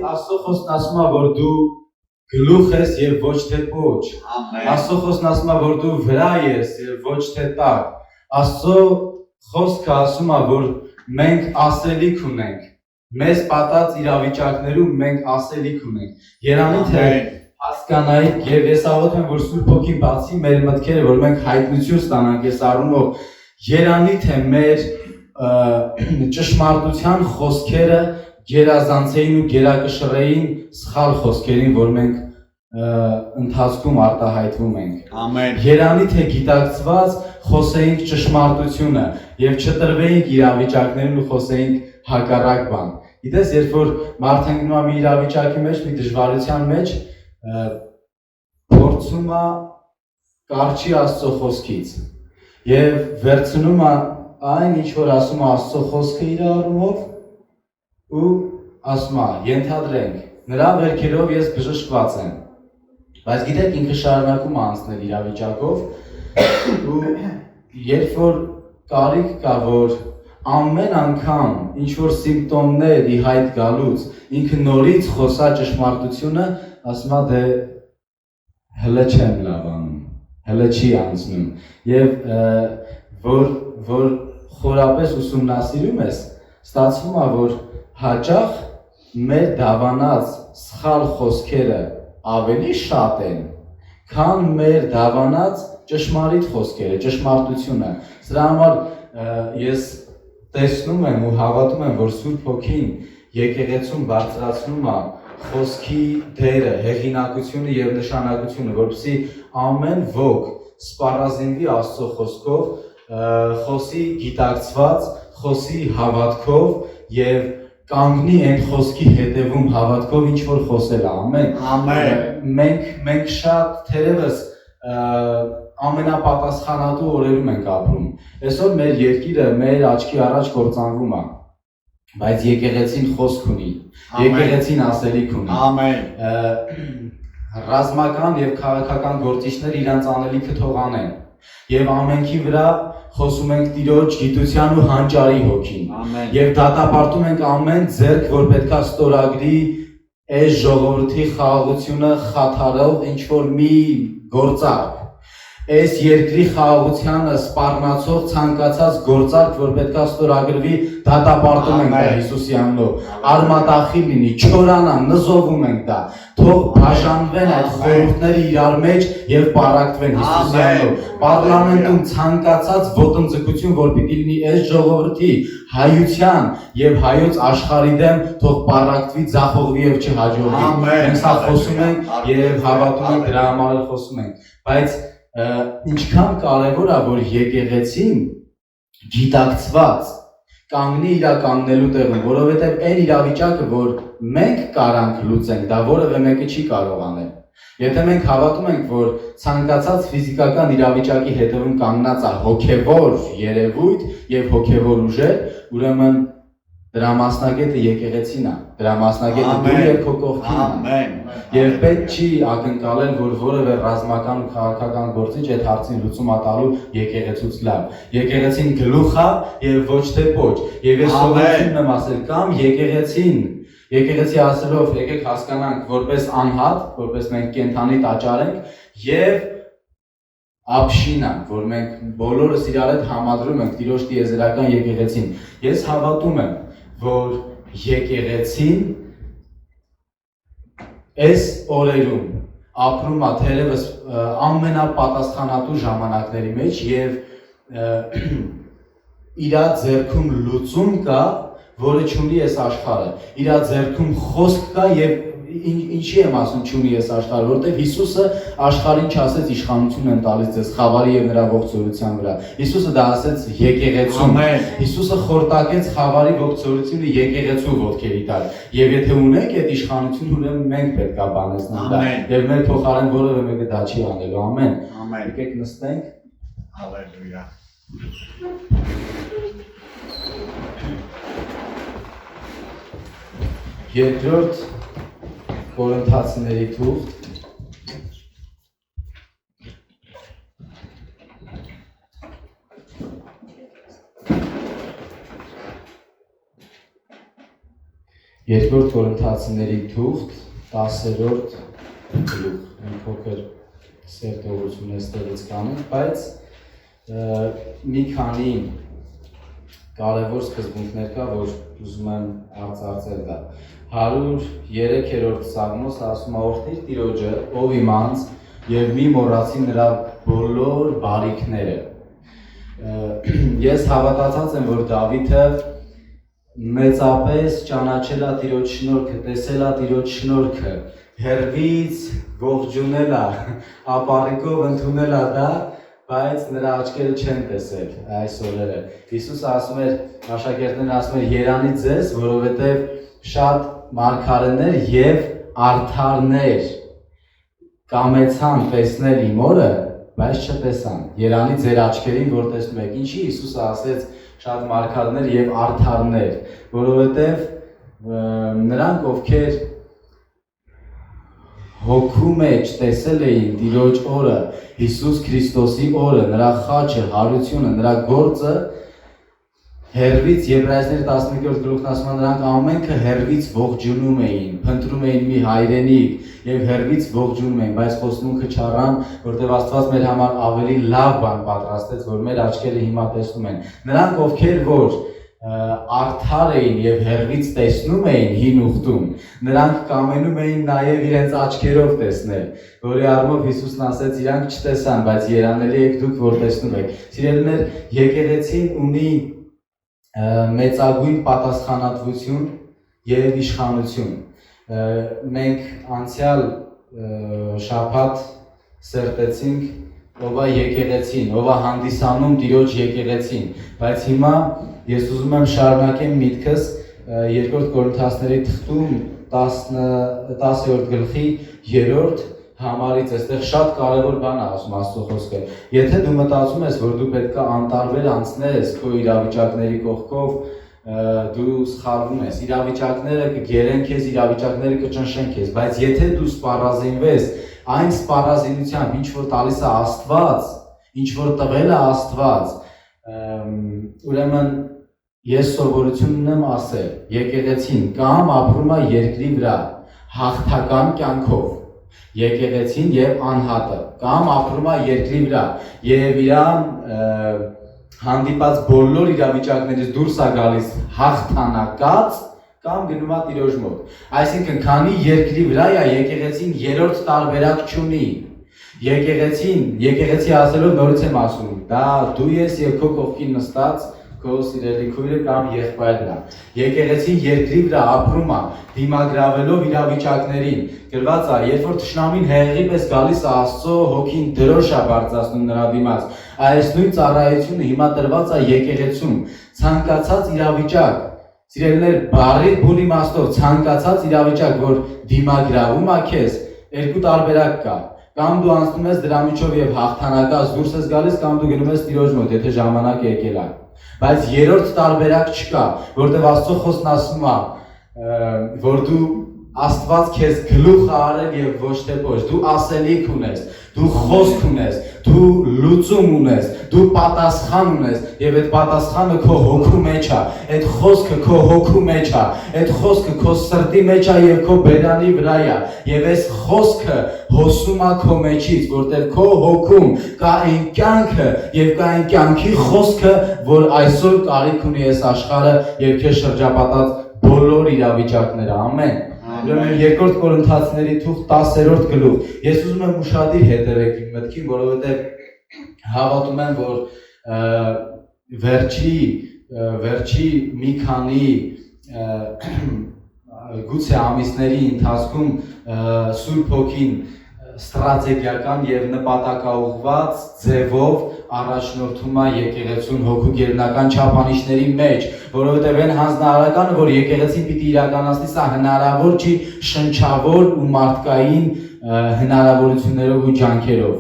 Աստծո խոսքն ասում է, որ դու գլուխ ես եւ ոչ թե պոչ։ Աստծո խոսքն ասում է, որ դու վրա ես եւ ոչ թե տակ։ Աստծո խոսքը ասում է, որ մենք ասելիք ունենք։ Մեզ պատած իրավիճակներում մենք ասելիք ունենք։ Երանի թե հասկանայիք եւ ես աղոթում եմ, որ Սուրբ Հոգին բացի մեր մտքերը, որ մենք հայտնություն ստանանք այս առումով, երանի թե մեր ճշմարտության խոսքերը գերազանցեին ու գերակշռեին սխալ խոսքերին, որ մենք ընթացքում արտահայտվում ենք։ Ամեն։ Երանի թե գիտակցված խոսեինք ճշմարտությունը եւ չտրվեինք իրավիճակներին ու խոսեինք հակառակ բան։ Գիտես, երբ որ մարդը գնում է մի իրավիճակի մեջ, մի դժվարության մեջ, փորձում է կարճի Աստծո խոսքից եւ վերցնում է այն ինչ որ ասում է Աստծո խոսքը իր առումով ու ասում է ենթադրենք նրա վերքերով ես բժշկված եմ, բայց գիտեք ինքը շարունակում է անցնել իրավիճակով ու երբ որ կարիք կա որ ամեն անգամ ինչ որ սիմպտոմներ ի հայտ գալուց ինքը նորից խոսա ճշմարտությունը, ասում է դե հələ չեմ լավանում, հələ չի անցնում եւ որ խորապես ուսումնասիրում ես, ստացվում է որ հաճախ մեր դավանած սխալ խոսքերը ավելի շատ են, քան մեր դավանած ճշմարիտ խոսքերը, ճշմարտությունը։ Սրա համար ես տեսնում եմ ու հավատում եմ, որ Սուրբ Հոգին եկեղեցում բարձրացնում է խոսքի դերը, հեղինակությունը եւ նշանակությունը, որպեսզի ամեն ոք սպառազինվի Աստծո խոսքով, խոսի գիտակցված, խոսի հավատքով եւ կանգնի այն խոսքի հետևում հավատքով ինչ որ խոսել է, ամեն։ Մենք շատ թերևս ամենապատասխանատու օրերում ենք ապրում։ Այսօր մեր երկիրը մեր աչքի առաջ կործանվում է, բայց եկեղեցին խոսք ունի, եկեղեցին ասելիք ունի։ Ամեն։ Ռազմական եւ քաղաքական գործիչներ իրանց անելիքը թող անեն եւ ամենքի վրա խոսում ենք Տիրոջ գիտության ու հանճարի հոգին եւ դատապարտում ենք ամեն ձեռք, որ պետքա ստորագրի այս ժողովրդի խաղաղությունը խաթարող ինչ որ մի գործարք, այս երկրի խաղաղությանը սպառնացող ցանկացած գործարք, որ պետքա ստորագրվի, դատապարտում ենք դա Հիսուսի անունով, արմատախիլ լինի, չորանա, նզովում ենք դա, թող բաժանվեն այդ խորհուրդները իրար մեջ եւ պարակտվեն Հիսուսի անունով, պարլամենտում ցանկացած ոտնձգություն, որ պիտի լինի այս ժողովրդի հայության եւ հայոց աշխարհի դեմ, թող պարակտվի, ձախողվի եւ չհաջողվի։ Մենք սա խոսում ենք եւ հավատում ենք դրա համար խոսում ենք, բայց ինչքան կարևոր է որ եկեղեցին գիտակցված կանգնի իր կանգնելու տեղում, որովհետև այն իրավիճակը, որ մենք կարանք լուծենք, դա որևէ մեկը չի կարող անել։ Եթե մենք հավատում ենք, որ ցանկացած ֆիզիկական իրավիճակի հետևում կանգնած է հոգևոր երևույթ եւ հոգևոր ուժեր, ուրեմն դրա մասնագետը եկեղեցին է, դրա մասնագետը դու եւ քո կողքին։ Ամեն։ Եվ պետք չի ակնկալել, որ որևէ ռազմական ու քաղաքական գործիչ այդ հարցին լուծում տալու եկեղեցուց լավ։ Եկեղեցին գլուխ է եւ ոչ թե պոչ։ Եվ ես սովորություն եմ ասել կամ եկեղեցի ասելով եկեք հասկանանք որպես անհատ, որպես մենք կենթանի տաճար ենք եւ ապշինա, որ մենք բոլորս իրար հետ համադրում ենք Տիրոջ տիեզերական եկեղեցին։ Ես հավատում եմ, որ եկեղեցին այս օրերում ապրում է թերևս ամենապատասխանատու ժամանակների մեջ եւ իր ձեռքում լուծում կա, որը չունի այս աշխարհը։ Իր ձեռքում խոսք կա եւ ինչի եմ ասում չունի այս աշխարհը, որովհետեւ Հիսուսը աշխարհին չասեց իշխանություն եմ տալիս ձեզ խավարի եւ նրա ողջորության վրա։ Հիսուսը դա ասեց եկեղեցուն։ Հիսուսը խորտակեց խավարի ողջորությունը եկեղեցու ոտքերի տակ։ Եվ եթե ունենք այդ իշխանությունը, ուրեմն մենք պետք է բանեցնենք դա։ Եվ մեր փոխարեն որևէ մեկը դա չի անելու։ Ամեն։ Եկեք նստենք։ Հալելույա։ Երկրորդ Կորինթացիների թուղթ Երկրորդ Կորինթացիների թուղթ 10-րդ գլուխ։ Մենք փոքր սերտողություն էստեղից կանենք, բայց մի քանի կարևոր սկզբունքներ կա, որ ուզում եմ արծարծել դա։ 103-րդ Սաղմոս ասում է. «Օրհնիր Տիրոջը, ով իմանց, եւ մի մոռացի նրա բոլոր բարիքները»։ Ես հավատացած եմ, որ Դավիթը մեծապես ճանաչել է Տիրոջ շնորհքը, տեսել է Տիրոջ շնորհքը, հերվից ողջունել է, ապառիկով ընդունել է դա, բայց նրա աչքերը չեն տեսել այս օրերը։ Հիսուս ասում էր, աշակերտներն ասում էր, երանի ձեզ, որովհետև շատ մարգարեներ եւ արդարներ կամեցան տեսնել իմ օրը, բայց չտեսան։ Երանի ձեր աչքերին, որ տեսնում եք։ Ինչի Հիսուսը ասեց շատ մարգարեներ եւ արդարներ, որովհետեւ նրանք, ովքեր հոգու մեջ տեսել էին Տիրոջ օրը, Հիսուս Քրիստոսի օրը, նրա խաչը, հարությունը, նրա գործը, հերվից Եբրայեցիների 11-րդ գլուխն ասում է, նրանք ամենքը հերվից ողջունում էին, փնտրում էին մի հայրենիք եւ հերվից ողջունում էին, բայց խոստմունքը չառան, որտեղ Աստված մեր համար ավելի լավ բան պատրաստեց, որ մեր աչքերը հիմա տեսնում են։ Նրանք, ովքեր որ արդար էին եւ հերվից տեսնում էին հին ուխտում, նրանք կամենում էին նաեւ իրենց աչքերով տեսնել, որի առումով Հիսուսն ասեց, իրանք չտեսան, բայց երանելի եք դուք, որ տեսնում եք։ Սիրելիներ, եկեղեցին ունի մեծագույն պատասխանատվություն եւ իշխանություն։ Մենք անցյալ շաբաթ սերտեցինք ով է եկեղեցին, ով է հանդիսանում Տիրոջ եկեղեցին, բայց հիմա ես ուզում եմ շարունակեմ միտքս 2 Կորինթացիների թղթում 10-րդ գլխի 3-րդ համարից, այստեղ շատ կարևոր բան է ասում Աստծո խոսքը։ Եթե դու մտածում ես, որ դու պետք է անտարբեր անցնես քո իրավիճակների կողքով, դու սխալվում ես։ Իրավիճակները կգերեն քեզ, իրավիճակները կճնշեն քեզ, բայց եթե դու սպառազինվես այն սպառազինությամբ, ինչ որ տալիս է Աստված, ինչ որ տվել է Աստված, ուրեմն ես սովորություն ունեմ ասել, եկեղեցին կամ ապրում է երկրի վրա հաղթական կյանքով, եկեղեցին եւ անհատը կամ ապրում է երկրի վրա եւ իրան հանդիպած բոլոր իրավիճակներից դուրս է գալիս հաղթանակած կամ գնում է Տիրոջ մոտ։ Այսինքն, քանի երկրի վրա է, եկեղեցին երրորդ տարբերակ չունի։ Եկեղեցի ասելով նորից եմ ասում, դա դու ես եւ քո կողքին նստած քո սիրելի քույրը կամ եղբայրն է։ Եկեղեցին երկրի վրա ապրում է, դիմագրավելով իրավիճակներին։ Գրված է, երբ որ թշնամին հեղեղի պես գալիս է Աստծո հոգին դրոշ է բարձրացնում նրա դիմաց։ Այս նույն ծառայությունը հիմա տրված է եկեղեցում։ Ցանկացած իրավիճակ, սիրելիներ, բարի բուն իմաստով ցանկացած իրավիճակ, որ դիմագրավում է քեզ, երկու տարբերակ կա։ Կամ դու անցնում ես դրա միջով եւ հաղթանակած դուրս ես գալիս, կամ դու գնում ես Տիրոջ մոտ, եթե ժամանակը եկել է։ Բայց երրորդ տարբերակ չկա, որտեղ Աստծո խոսքն ասում է, որ դու Աստված քեզ գլուխ է արել եւ ոչ թե փոշ, դու ասելիք ունես, դու խոսք ունես, դու լուծում ունես, դու պատասխան ունես եւ այդ պատասխանը քո հոգու մեջ է, այդ խոսքը քո հոգու մեջ է, այդ խոսքը քո սրտի մեջ է եւ քո բերանի վրա է եւ այս խոսքը հոսում է քո մեջից, որտեղ քո հոգում կա այն կյանքը եւ կա այն կյանքի խոսքը, որ այսօր կարիք ունի այս աշխարհը եւ քեզ շրջապատած բոլոր իրավիճակները։ Ամեն։ Ուրեմն 2 Կորինթացիների թուղթ 10-րդ գլուխ։ Ես ուզում եմ ուշադիր հետևեք իմ մտքին, որովհետև հավատում եմ, որ վերջի մի քանի գուցե ամիսների ընթացքում Սուրբ Հոգին ստրատեգիական եւ նպատակաուղղված ձևով առաջնորդում է եկեղեցուն հոգու գերբնական չափանիշների մեջ, որովհետև այն հանձնարարականը, որ եկեղեցին պիտի իրականացնի, սա հնարավոր չի շնչավոր ու մարդկային հնարավորություններով ու ջանքերով։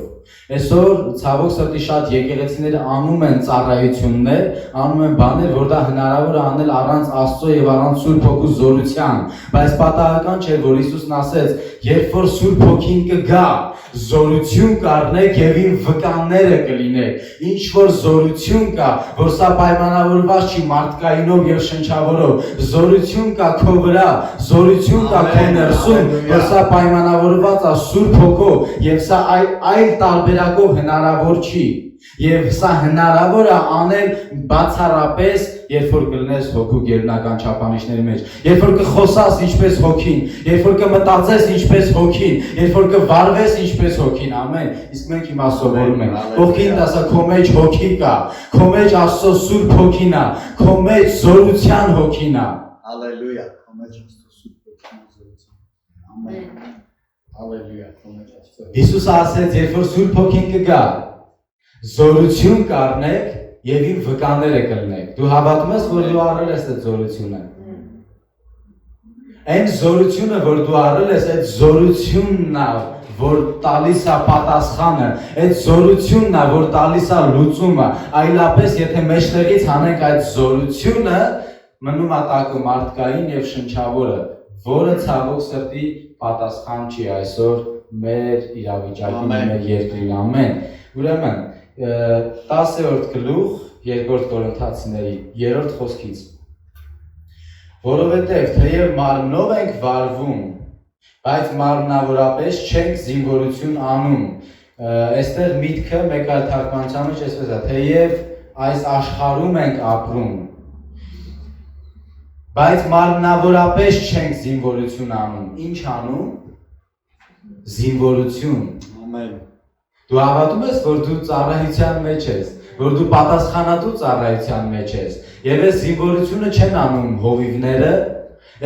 Այսօր ցավոք սրտի շատ եկեղեցիները անում են ծառայություններ, անում են բաներ, որ դա հնարավոր է անել առանց Աստծո եւ առանց Սուրբ Հոգու զորության, բայց պատահական չէ, որ Հիսուսն ասեց, երբ որ Սուրբ Հոգին կգա, զորություն կառնեք եւ իմ վկաները կլինեք։ Ինչ որ զորություն կա, որ սա պայմանավորված չի մարդկայինով եւ շնչավորով, զորություն կա քո վրա, զորություն կա քո ներսում, որ սա պայմանավորված է Սուրբ Հոգով եւ սա այլ տարբերակով հնարավոր չի։ Եվ սա հնարավոր է անել բացառապես, երբ որ կլնես հոգու գերբնական չափանիշների մեջ, երբ որ կխոսաս ինչպես հոգին, երբ որ կմտածես ինչպես հոգին, երբ որ կվարվես ինչպես հոգին, ամեն։ Իսկ մենք հիմա սովորում ենք, հոգին ասա քո մեջ հոգի կա, քո մեջ Աստծո Սուրբ Հոգին է, քո մեջ զորության հոգին է։ Հալելույա, քո մեջ Աստծո Սուրբ Հոգին է, զորություն։ Ամեն։ Հալելույա, քո մեջ Աստծո։ Հիսուսը ասեց, երբ որ Սուրբ Հոգին կգա, զորություն կառնեք եւ իմ վկաները կլինեք։ Դու հավատում ես, որ դու առել ես այդ զորությունը։ Այն զորությունը, որ դու առել ես, այդ զորությունն է, որ տալիս է պատասխանը, այդ զորությունն է, որ տալիս է լուծումը։ Այլապես, եթե մեջտեղից հանենք այդ զորությունը, մնում է տակը մարդկային եւ շնչավորը, որը ցավոք սրտի պատասխան չի այսօր մեր իրավիճակին, մեր երկրին, ամեն։ Ուրեմն 10-րդ գլուխ 2-րդ Կորինթացիների 3-րդ խոսքից որովհետև թեև մարմնով ենք վարվում, բայց մարմնավորապես չենք զինվորություն անում։ Այստեղ միտքը մեկ այլ թարգմանության մեջ այսպես է, թեև այս աշխարհում ենք ապրում, բայց մարմնավորապես չենք զինվորություն անում։ Ինչ անում։ Զինվորություն։ Ամեն։ Դու հավատում ես, որ դու ծառայության մեջ ես, որ դու պատասխանատու ծառայության մեջ ես, եւ այս զինվորությունը չեն անում հովիվները,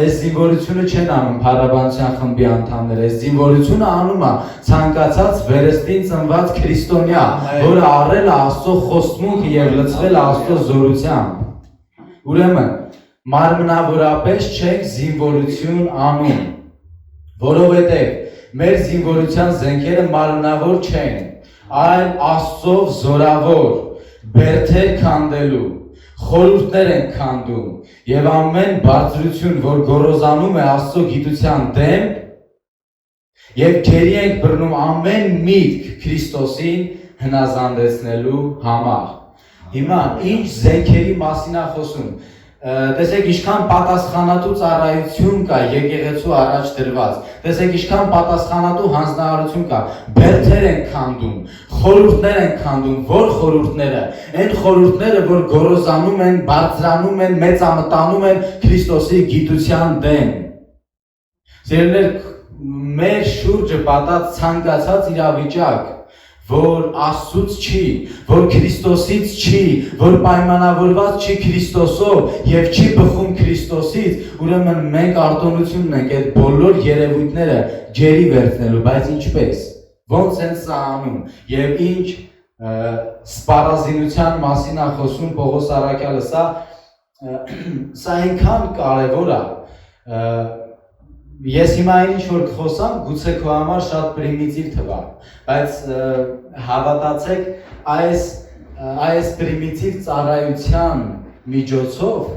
այս զինվորությունը չեն անում փառաբանության խմբի անդամները, այս զինվորությունը անում է ցանկացած վերստին ծնված քրիստոնյա, որը առել է Աստծո խոստմունքը եւ լցվել է Աստծո զորությամբ։ Ուրեմն մարմնավորապես չենք զինվորություն անում, որովհետեւ մեր զինվորության զենքերը մարմնավոր չեն, այլ Աստծով զորավոր, բերդեր քանդելու, խորհուրդներ են քանդում եւ ամեն բարձրություն, որ գոռոզանում է Աստծո գիտության դեմ, եւ գերի ենք բռնում ամեն միտք Քրիստոսին հնազանդեցնելու համար։ Հիմա ինչ զենքերի մասին է խոսում։ Տեսեք ինչքան պատասխանատու ծառայություն կա եկեղեցու առաջ դրված։ Տեսեք ինչքան պատասխանատու հանձնարարություն կա։ Բերդեր են քանդում, խորհուրդներ են քանդում, որ խորհուրդները, այն խորհուրդները, որ գոռոզանում են, բարձրանում են, մեծամտանում են Քրիստոսի գիտության դեմ։ Սիրելիներ, մեր շուրջը պատած ցանկացած իրավիճակ, որ Աստծուց չի, որ Քրիստոսից չի, որ պայմանավորված չի Քրիստոսով եւ չի բխում Քրիստոսից, ուրեմն մենք արտոնություն ունենք այդ բոլոր երևույթները ջերի վերցնելու, բայց ինչպես, ոնց են սա անում եւ ինչ սպառազինության մասին է խոսում Պողոս Առաքյալը, սա այնքան կարեւոր է։ Ես հիմա ինչ որ կխոսամ, գուցե քո համար շատ պրիմիտիվ թվա, բայց հավատացեք, այս պրիմիտիվ ծառայության միջոցով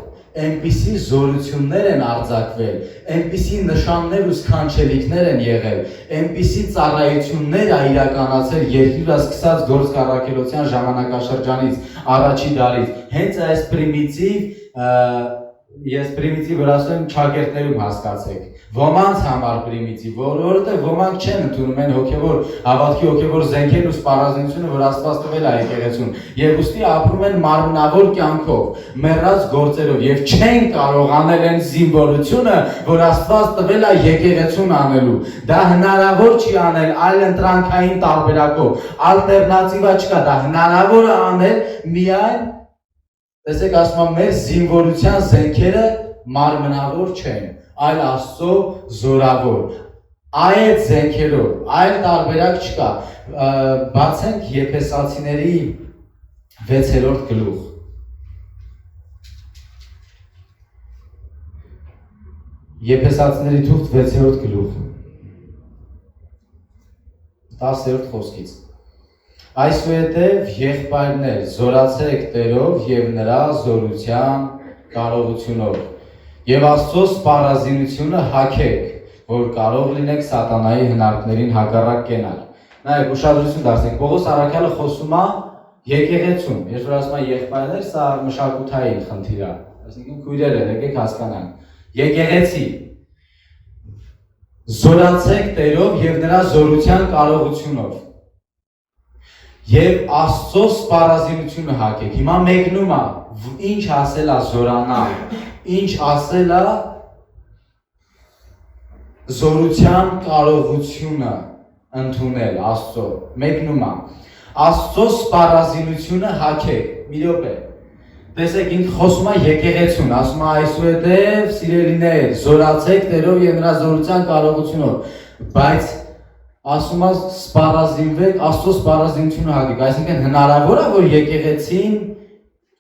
այնպիսի զորություններ են արձակվել, այնպիսի նշաններ ու սքանչելիքներ են եղել, այնպիսի ծառայություններ է իրականացել երկրի սկսած գործառաքելության ժամանակաշրջանից, առաջի դարից, հենց այս ես պրիմիտիվ ասում չակերտներում հասկացեք, ոմանց համար պրիմիտիվ, որովհետև ոմանք չեն ընդունում են հոգևոր, հավատքի հոգևոր զենքերն ու սպառազինությունը, որ Աստված տվել է եկեղեցուն, եւ ուստի ապրում են մարմնավոր կյանքով, մեռած գործերով եւ չեն կարող անել այն զինվորությունը, որ Աստված տվել է եկեղեցուն անելու։ Դա հնարավոր չի անել այլ ընտրանքային տարբերակով, ալտերնատիվա չկա, դա հնարավոր է անել միայն տեսեք ասում եմ մեր զինվորության զենքերը մարմնավոր չեն, այլ Աստծո զորավոր։ Այդ զենքերով, այլ տարբերակ չկա։ Բացենք Եփեսացիների 6-րդ գլուխ։ Եփեսացիների թուղթ 6-րդ գլուխ 10-րդ խոսքից։ Այսուհետև եղբայրներ զորացեք Տերով եւ նրա զորության կարողությունով եւ Աստծո սպառազինությունը հագեք, որ կարող լինեք սատանայի հնարքներին հակառակ կենալ։ Նայեք, ուշադրություն դարձրեք, Պողոս առաքյալը խոսում է եկեղեցուն, երբ որ ասում է եղբայրներ, սա մշակութային խնդիր է, այսինքն քույրերը, եկեք հասկանանք, եկեղեցի զորացեք Տերով եւ նրա զորության կարողությունով եւ Աստծո սպառազինությունը հագեք։ Հիմա մեկնում է, ինչ ասել է զորանալ, ինչ ասել է զորության կարողությունը ընդունել Աստծո։ Մեկնում է, Աստծո սպառազինությունը հագեք։ Մի րոպե։ Տեսեք, ինքը խոսում է եկեղեցուն, ասում է այսուհետև սիրելիներ, զորացեք Տերով եւ նրա զորության կարողությունով, բայց ասում է սպառազինվեք, Աստծո սպառազինությունը հագեք, այսինքն հնարավոր է, որ եկեղեցին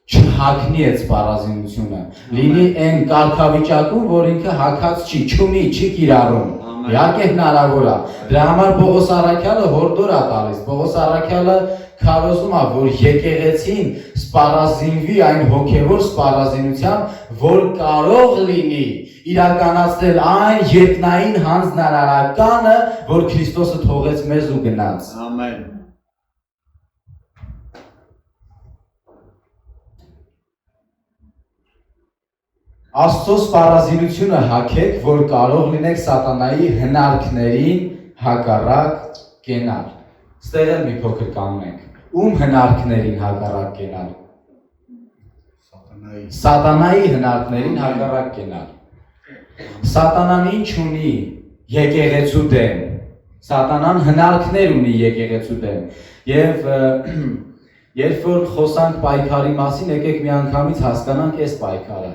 չհագնի այդ սպառազինությունը, լինի այն կարգավիճակում, որ ինքը հագած չի, չունի, չի կիրառում։ Իհարկե հնարավոր է։ Դրա համար Պողոս առաքյալը հորդոր է տալիս։ Պողոս առաքյալը քարոզում է, որ եկեղեցին սպառազինվի այն հոգևոր սպառազինությամբ, որ կարող լինի իրականացնել այն երկնային հանձնարարականը, որ Քրիստոսը թողեց մեզ ու գնաց։ Ամեն։ Աստծո սպառազինությունը հագեք, որ կարող լինեք սատանայի հնարքներին հակառակ կենալ։ Ստեղ էլ մի փոքր կանգնենք։ Ում հնարքներին հակառակ կենալ։ Սատանայի հնարքներին հակառակ կենալ։ Սատանան ինչ ունի եկեղեցու դեմ։ Սատանան հնարքներ ունի եկեղեցու դեմ։ Եվ երբ որ խոսանք պայքարի մասին, եկեք միանգամից հասկանանք այս պայքարը։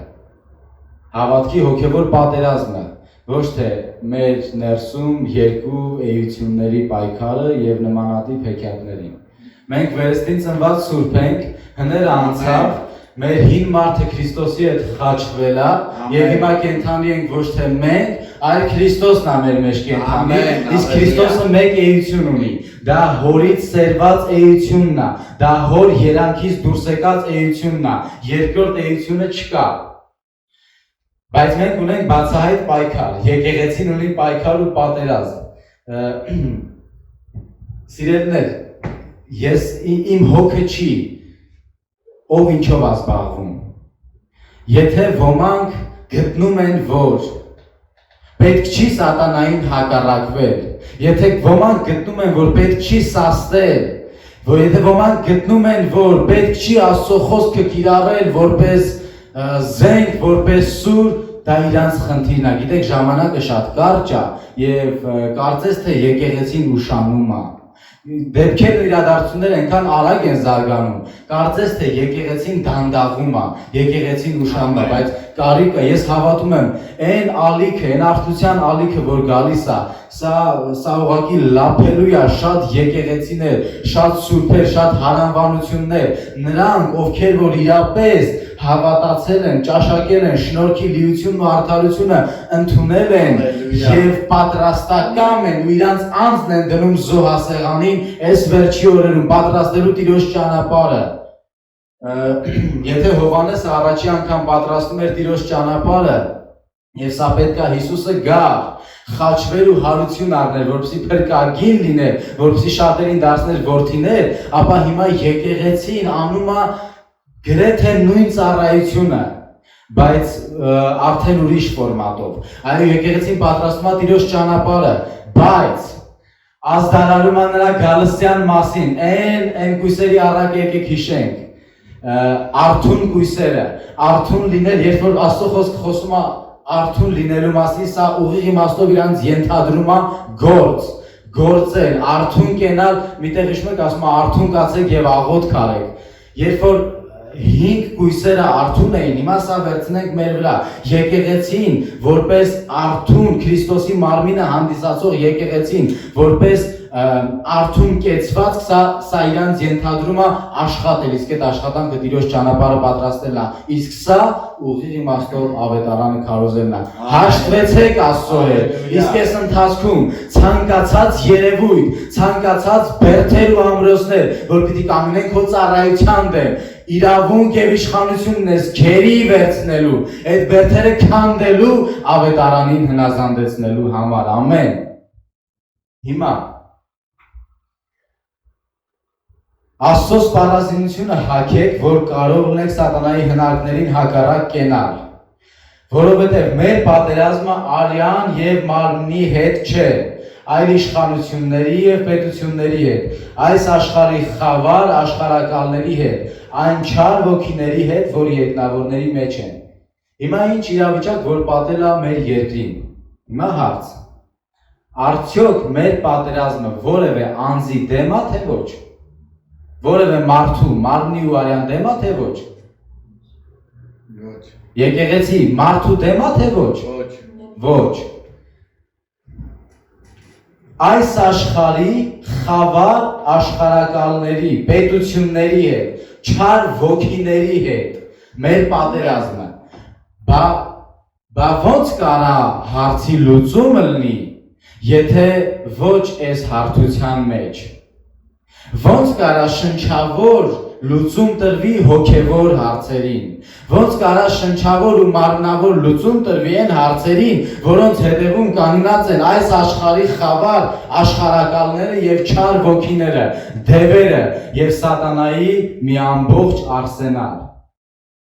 Հավատքի հոգևոր պատերազմը, ոչ թե մեր ներսում երկու էությունների պայքարը եւ նմանատիպ հեքիաթներին։ Մենք վերստին ծնված սուրբ ենք, հներ անցավ, մեր հին մարդը Քրիստոսի հետ խաչվել է եւ հիմա կենթանի ենք ոչ թե մենք, այլ Քրիստոսն է մեր մեջ կենթանի, իսկ Քրիստոսը մեկ էություն ունի։ Դա հորից սերված էությունն է, դա հոր երանքից դուրս եկած էությունն է, երկրորդ էությունը չկա։ Բայց մենք ունենք բացահայտ պայքար, եկեղեցին ունի պայքար ու պատերազմ։ Սիրելիներ, ես իմ հոգը չի, ով ինչով է զբաղվում։ Եթե ոմանք գտնում են, որ պետք չի սատանային հակառակվել, եթե ոմանք գտնում են, որ պետք չի սաստել, որ եթե ոմանք գտնում են, որ պետք չի Աստծո խոսքը կիրառել որպես զենք, որպես սուր, դա իրանց խնդիրն է։ Գիտեք, ժամանակը շատ կարճ է եւ կարծես թե եկեղեցին ուշանում է։ Դեպքերն ու իրադարձությունները այնքան արագ են զարգանում, կարծես թե եկեղեցին դանդաղում է, եկեղեցին ուշանում է, բայց կարիքը, ես հավատում եմ, այն ալիքը, այն արդյունության ալիքը, որ գալիս է, սա ուղղակի լափելու է շատ եկեղեցիներ, շատ սուրբեր, շատ հարանվանություններ, նրանք, ովքեր որ իրապես հավատացել են, ճաշակել են շնորհքի լիությունն ու արդարությունը ընդունել են եւ պատրաստական են ու իրանց անձն են դնում զոհասեղանին այս վերջի օրերում պատրաստելու Տիրոջ ճանապարհը։ Եթե Հովհաննեսը առաջի անգամ պատրաստում էր Տիրոջ ճանապարհը եւ սա պետք է Հիսուսը գա խաչվեր ու հարություն առներ, որպեսզի փրկագին լիներ, որպեսզի շատերին դարձներ որդիներ, ապա հիմա եկեղեցին անում է գրեթե նույն ծառայությունը, բայց արդեն ուրիշ ֆորմատով։ Այո, եկեղեցին պատրաստում է Տիրոջ ճանապարհը, բայց ազդարարում է նրա գալստյան մասին, այն կույսերի առակ եկեք հիշենք, արթուն կույսերը, արթուն լինել, երբ որ Աստծո խոսքը խոսում է արթուն լինելու մասին, սա ուղիղ իմաստով իրանց ենթադրում է գործել, արթուն կենալ, միտեղ հիշում եք ասում է արթուն կացեք եւ աղոթք արեք։ Երբ որ հինգ կույսերը արթուն էին, հիմա սա վերցնենք մեր վրա, եկեղեցին, որպես արթուն, Քրիստոսի մարմինը հանդիսացող եկեղեցին, որպես արթուն կեցված, սա իրանց ենթադրում է աշխատել, իսկ այդ աշխատանքը Տիրոջ ճանապարհը պատրաստելն է, իսկ սա ուղիղ իմաստով ավետարանը քարոզելն է։ Հաշտվեցեք Աստծո հետ, իսկ այս ընթացքում ցանկացած երևույթ, ցանկացած բերդեր ու ամրոցներ, որ պիտի կանգնեն քո ծառայության դեմ, իրավունք եւ իշխանություն ունես քերի վերցնելու, այդ բերդերը քանդելու, ավետարանին հնազանդեցնելու համար, ամեն։ Հիմա Աստծո սպառազինությունը հագեք, որ կարող ունեք սատանայի հնարքներին հակառակ կենալ, որովհետև մեր պատերազմը արյան եւ մարմնի հետ չէ, այլ իշխանությունների եւ պետությունների հետ, այս աշխարհի խավար աշխարհակալների հետ, այն չար ոգիների հետ, որ ետնավորների մեջ են։ Հիմա ինչ իրավիճակ որ պատել է մեր երկրին։ Հիմա հարց. արդյոք մեր պատերազմը որևէ անձի դեմ է թե ոչ։ Որևէ մարդու, մարմնի ու արյան դեմ է թե ոչ։ Ոչ։ Եկեղեցի մարդու դեմ է թե ոչ։ Ոչ։ Այս աշխարհի խավար աշխարհակալների, պետությունների հետ, չար ոգիների հետ մեր պատերազմը։ Բա ոնց կարա հարցի լուծումը լինի, եթե ոչ այս հարթության մեջ։ Ոնց կարա շնչավոր լուծում տրվի հոգևոր հարցերին, ոնց կարա շնչավոր ու մարմնավոր լուծում տրվի այն հարցերին, որոնց հետևում կանգնած են այս աշխարհի խավար աշխարհակալները եւ չար ոգիները, դևերը եւ սատանայի մի ամբողջ արսենալ։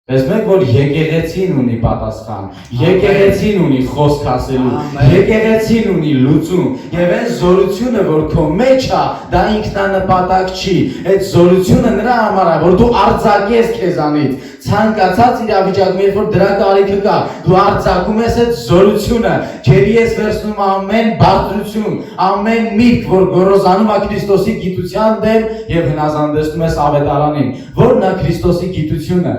Տեսնում եք, որ եկեղեցին ունի պատասխան, եկեղեցին ունի խոսք ասելու, եկեղեցին ունի լուծում, եւ այն զորությունը, որ քո մեջ է, դա ինքնանպատակ չի, այդ զորությունը նրա համար է, որ դու արձակես քեզանից, ցանկացած իրավիճակում, երբ որ դրա կարիքը կա, դու արձակում ես այդ զորությունը, քերի ես վերցնում ամեն բարդություն, ամեն միտք, որ գոռոզանում է Քրիստոսի գիտության դեմ եւ հնազանդեցնում ես ավետարանին, որն է Քրիստոսի գիտությունը։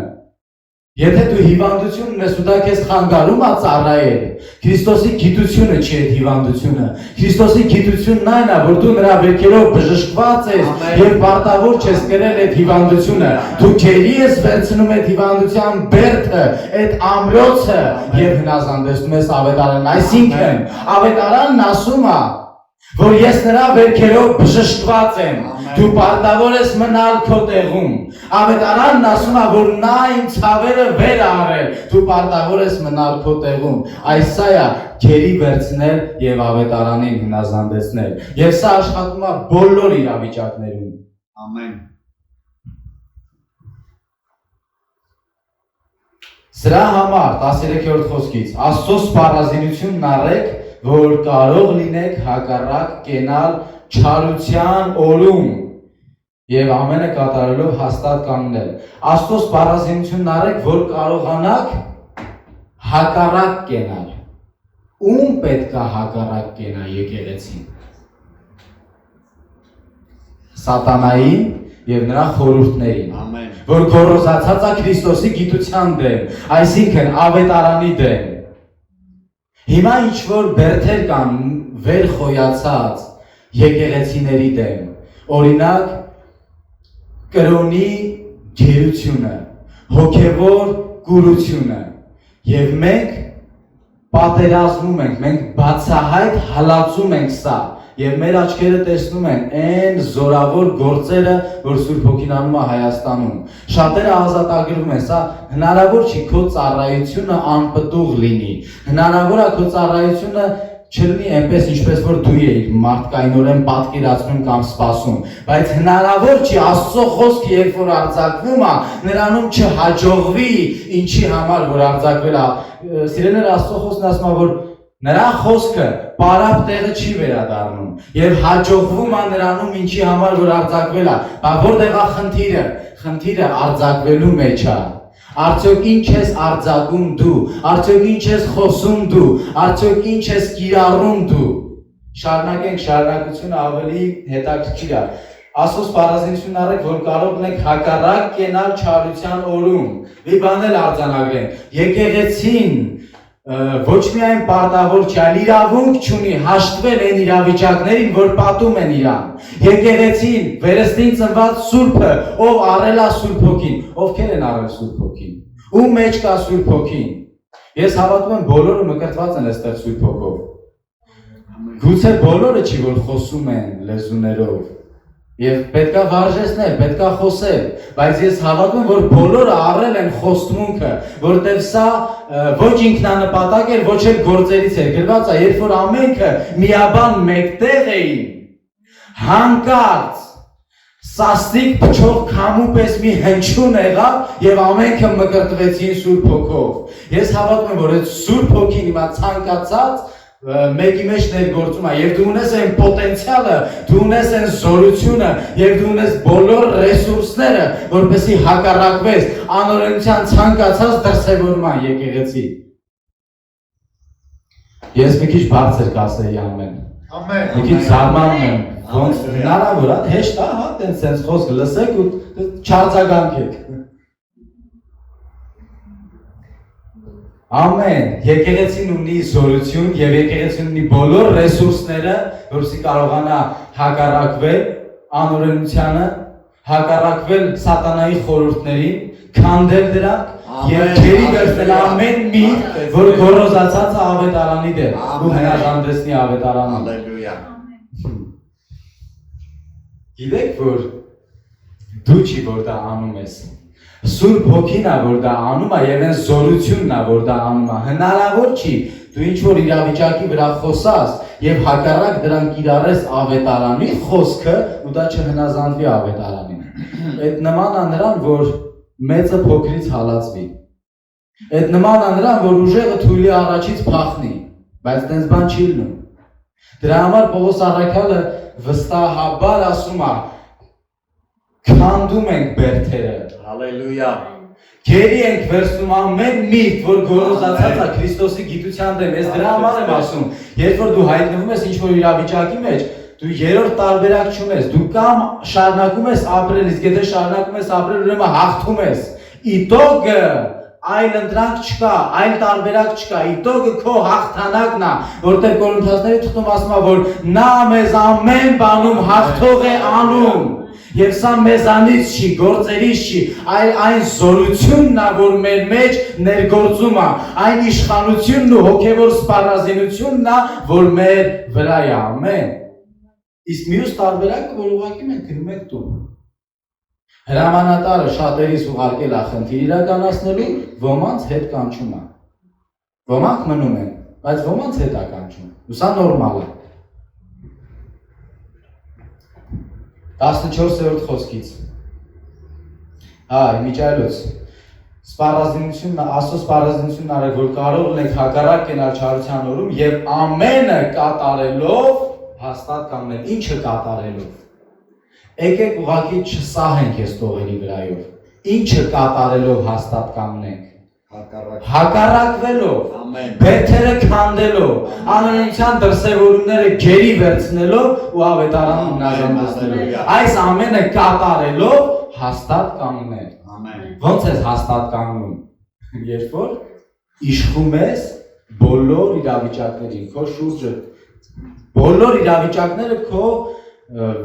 Եթե դու հիվանդություն ունես ու դա քեզ խանգարում է ծառայել, Քրիստոսի գիտությունը չի այդ հիվանդությունը։ Քրիստոսի գիտությունն այն է, որ դու նրա վերքերով բժշկված ես եւ պարտավոր չես կրել այդ հիվանդությունը։ Դու քերի ես վերցնում այդ հիվանդության բերդը, այդ ամրոցը եւ հնազանդեցնում ես ավետարանին։ Այսինքն, ավետարանն ասում է, որ ես նրա վերքերով բժշկված եմ, դու պարտավոր ես մնալ քո տեղում։ Ավետարանն ասում է, որ նա իմ ցավերը վեր արել, դու պարտավոր ես մնալ քո տեղում։ Այս սա է քերի վերցնել եւ ավետարանին հնազանդեցնել։ Եվ սա աշխատում է բոլոր իրավիճակներում։ Ամեն։ Սրա համար 13-րդ խոսքից Աստծո սպառազինությունն առեք, որ կարող լինեք հակառակ կենալ չարության օրում եւ ամենը կատարելով հաստատ կանգնել։ Աստծո սպառազինությունն առեք, որ կարողանաք հակառակ կենալ։ Ում պետք է հակառակ կենա եկեղեցին։ Սատանային եւ նրա խորհուրդներին, որ գոռոզացած է Քրիստոսի գիտության դեմ, այսինքն ավետարանի դեմ։ Հիմա ինչ որ բերդեր կան վեր խոյացած եկեղեցիների դեմ, օրինակ կրոնի գերությունը, հոգևոր կուրությունը, եւ մենք պատերազմում ենք, մենք բացահայտ հալածում ենք սա, եւ մեր աչքերը տեսնում են այն զորավոր գործերը, որ Սուրբ Հոգին անում է Հայաստանում։ Շատերը ազատագրվում են, սա հնարավոր չի քո ծառայությունը անպտուղ լինի։ Հնարավոր է քո ծառայությունը չլինի այնպես, ինչպես որ դու ես մարդկայինորեն պատկերացնում կամ սպասում, բայց հնարավոր չի Աստծո խոսքը, երբ որ արձակվում է, նրանում չհաջողվի, ինչի համար որ արձակվել է։ Սիրելիներ, Աստծո խոսքն ասում է, որ նրա խոսքը պարապ տեղը չի վերադառնում եւ հաջողվում է նրանում, ինչի համար որ արձակվել է, բայց որտեղ է խնդիրը։ Խնդիրը արձակվելու մեջ է։ Արդյոք ինչ ես արձակում դու, արդյոք ինչ ես խոսում դու, արդյոք ինչ ես կիրառում դու։ Շարունակենք, շարունակությունը ավելի հետաքրքիր է։ Ասոս պարազինություն արեք, որ կարող ենք հակառակ կենալ չարության օրում։ Մի բան էլ արձանագրեն։ Եկեղեցին ոչ միայն պարտավոր չէ, այլ իրավունք չունի հաշտվել այն իրավիճակներին, որ պատում են իրան։ Եկեղեցին, վերստին ծնված Սուրբը, ով առել է Սուրբ Հոգին, ովքեր են առել Սուրբ Հոգին։ Ում մեջ կա Սուրբ Հոգին։ Ես հավատում եմ բոլորը մկրտված են այստեղ Սուրբ Հոգով։ Գուցե բոլորը չի որ խոսում են լեզուներով։ Եվ պետքա վարժեցնել, պետքա խոսել, բայց ես հավատում եմ, որ բոլորը առել են խոստմունքը, որտեղ սա ոչ ինքնանպատակ էր, ոչ էլ գործերից էր գրված, երբ որ ամենքը միաբան մեկտեղ էին, հանկարծ սաստիկ փչող քամու պես մի հնչյուն եղավ եւ ամենքը մկրտվեցին Սուրբ Հոգով։ Ես հավատում եմ, որ այդ Սուրբ Հոգին հիմա ցանկացած մեկի մեջ ներգործում է եւ դու ունես այն պոտենցիալը, դու ունես այն զորությունը եւ դու ունես բոլոր ռեսուրսները, որպեսզի հակառակվես անօրենության ցանկացած դրսևորման եկեղեցի։ Ես մի քիչ բարձր կասեի ամեն։ Ամեն։ Մի քիչ զարմանում եմ, ոնց հնարավոր է, հեշտ է, հա, տենց sense խոսքը լսեք ու չարձագանքեք։ Ամեն, եկեղեցին ունի զորություն եւ եկեղեցին ունի բոլոր ռեսուրսները, որովհետեւ կարողանա հակառակվել անօրենությանը, հակառակվել սատանայի խորհուրդներին, քանդել դրանք եւ քերի վերցնել ամեն մի, որ գոռոզացած է ավետարանի դեր, ու հնարանդեսնի ավետարանը։ Հալելույա։ Գիտեք որ դու չի որ դա անում ես։ Սուրբ Հոգին է որ դա անում է եւ այն զորությունն է որ դա անում է։ Հնարավոր չի դու ինչ որ իրավիճակի վրա խոսաս եւ հակառակ դրան կիրառես ավետարանի խոսքը ու դա չհնազանդվի ավետարանին։ Այդ նման է նրան որ մեծը փոքրից հալածվի։ Այդ նման է նրան որ ուժեղը թույլի առաջից փախնի, բայց տենց բան չի լինում։ Դրա համար Պողոս առաքյալը վստահաբար ասում է քանդում ենք բերդերը։ Հալելույա։ Գերի ենք վերցնում ամեն միտ, որ գոռոզացած է Քրիստոսի գիտության դեմ։ Ես դրա համար եմ ասում, երբ որ դու հայտնվում ես ինչ-որ իրավիճակի մեջ, դու երրորդ տարբերակ չունես, դու կամ շարունակում ես ապրել, իսկ եթե շարունակում ես ապրել, ուրեմն հաղթում ես։ Իտոգը այլ ընտրանք չկա, այլ տարբերակ չկա, իտոգը քո հաղթանակն է, որտեղ Կորինթացիների թղթում ասում է, որ նա մեզ ամեն բանում հաղթող է անում։ Եվ սա մեզանից չի, գործերից չի, այլ այն զորությունն է, որ մեր մեջ ներգործում է, այն իշխանությունն ու հոգևոր սպառազինությունն է, որ մեր վրա է, ամեն։ Իսկ մյուս տարբերակը, որ ուղղակի մենք գնում ենք տուն։ Հրամանատարը շատերիս ուղարկել է խնդիր իրականացնելու, ոմանց հետ կանչում է։ Ոմանք մնում են, բայց ոմանց հետ է կանչում, ու սա նորմալ է։ 14-րդ խոսքից։ Միջայլոց, սպառազինությունն, Աստծո սպառազինությունն արեք, որ կարող ենք հակառակ կենալ չարության օրում եւ ամենը կատարելով հաստատ կանգնել։ Ինչը կատարելով։ Եկեք ուղղակի չսահենք այս տողերի վրայով։ Ինչը կատարելով հաստատ կանգնենք։ Հակառակվելով, բերդերը քանդելով, անօրենության դրսևորումները գերի վերցնելով ու ավետարանը հնազանդեցնելով։ Այս ամենը կատարելով հաստատ կանգնել։ Ոնց ես հաստատ կանգնում։ Երբ որ իշխում ես բոլոր իրավիճակներին, քո շուրջը բոլոր իրավիճակները քո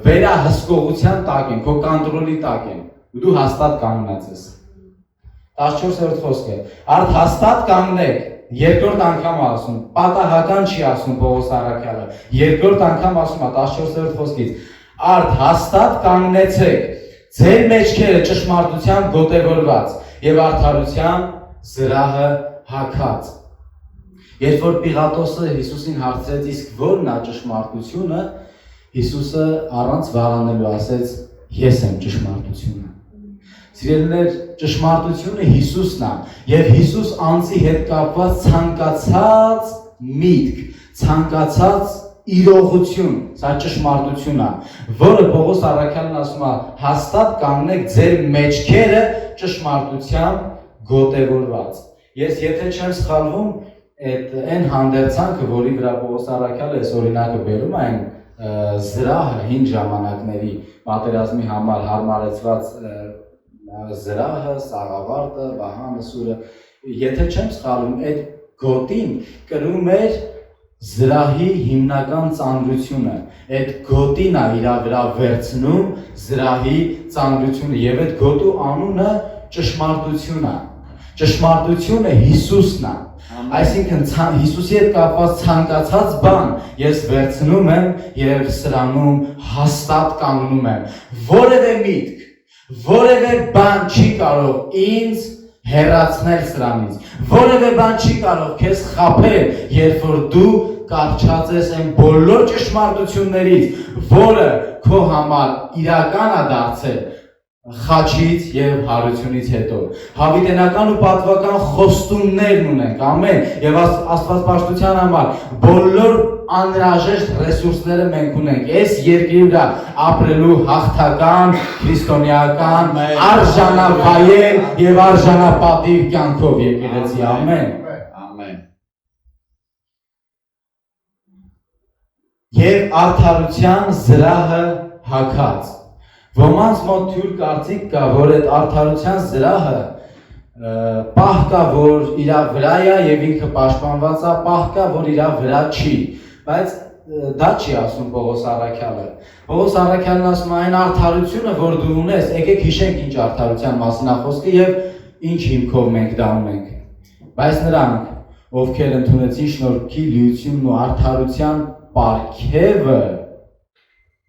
վերահսկողության տակ են, քո կոնտրոլի տակ են, ու դու հաստատ կանգնած ես։ 14-րդ խոսքը, արդ հաստատ կանգնեք, երկրորդ անգամ ասում, պատահական չի ասում Պողոս առաքյալը, երկրորդ անգամ ասում է 14-րդ խոսքից, արդ հաստատ կանգնեցեք, ձեր մեջքերը ճշմարտության գոտևորված եւ արդարության զրահը հագած։ Երբ որ Պիղատոսը Հիսուսին հարցրեց, իսկ ո՞րն է ճշմարտությունը, Հիսուսը առանց վարանելու ասեց, ես եմ ճշմարտությունը։ Սիրելիներ, ճշմարտությունը Հիսուսն է, եւ Հիսուս անձի հետ կապված ցանկացած միտք, ցանկացած իրողություն, սա ճշմարտություն է, որը Պողոս առաքյալն ասում է, հաստատ կանգնեք ձեր մեջքերը ճշմարտությամբ գոտևորված։ Ես եթե չեմ սխալվում, այդ այն հանդերձանքը, որի վրա Պողոս առաքյալը այս օրինակը բերում է, այն զրահը հին ժամանակների պատերազմի համար հարմարեցված զրահը, սաղավարտը, վահանը, սուրը, եթե չեմ սխալվում, այդ գոտին կրում էր զրահի հիմնական ծանրությունը, այդ գոտին է իր վրա վերցնում զրահի ծանրությունը եւ այդ գոտու անունը ճշմարտություն է։ Ճշմարտությունը Հիսուսն է։ Այսինքն Հիսուսի հետ կապված ցանկացած բան ես վերցնում եմ եւ սրանում հաստատ կանգնում եմ։ Որևէ միտք, որևէ բան չի կարող ինձ հեռացնել սրանից։ Որևէ բան չի կարող քեզ խաբել, երբ որ դու կարճած ես այն բոլոր ճշմարտություններից, որը քո համար իրական է դարձել խաչից եւ հարությունից հետո հավիտենական ու պատվական խոստումներն ունենք, ամեն, եւ աստվածպաշտության համար բոլոր անհրաժեշտ ռեսուրսները մենք ունենք այս երկրի վրա ապրելու հաղթական, քրիստոնեական, արժանապատիվ եւ արժանապատիվ կյանքով եկեղեցի, ամեն։ Ամեն։ Եվ արդարության զրահը հագած։ Ոմանց մոտ թյուր կարծիք կա, որ այդ արդարության զրահը պահ կա, որ իր վրա է եւ ինքը պաշտպանված է, պահ կա, որ իր վրա չի, բայց դա չի ասում Պողոս առաքյալը։ Պողոս առաքյալն ասում է այն արդարությունը, որ դու ունես, եկեք հիշենք ինչ արդարության մասին է խոսքը եւ ինչ հիմքով մենք դա ունենք։ Բայց նրանք, ովքեր ընդունեցին շնորհքի լիությունն ու արդարության պարգևը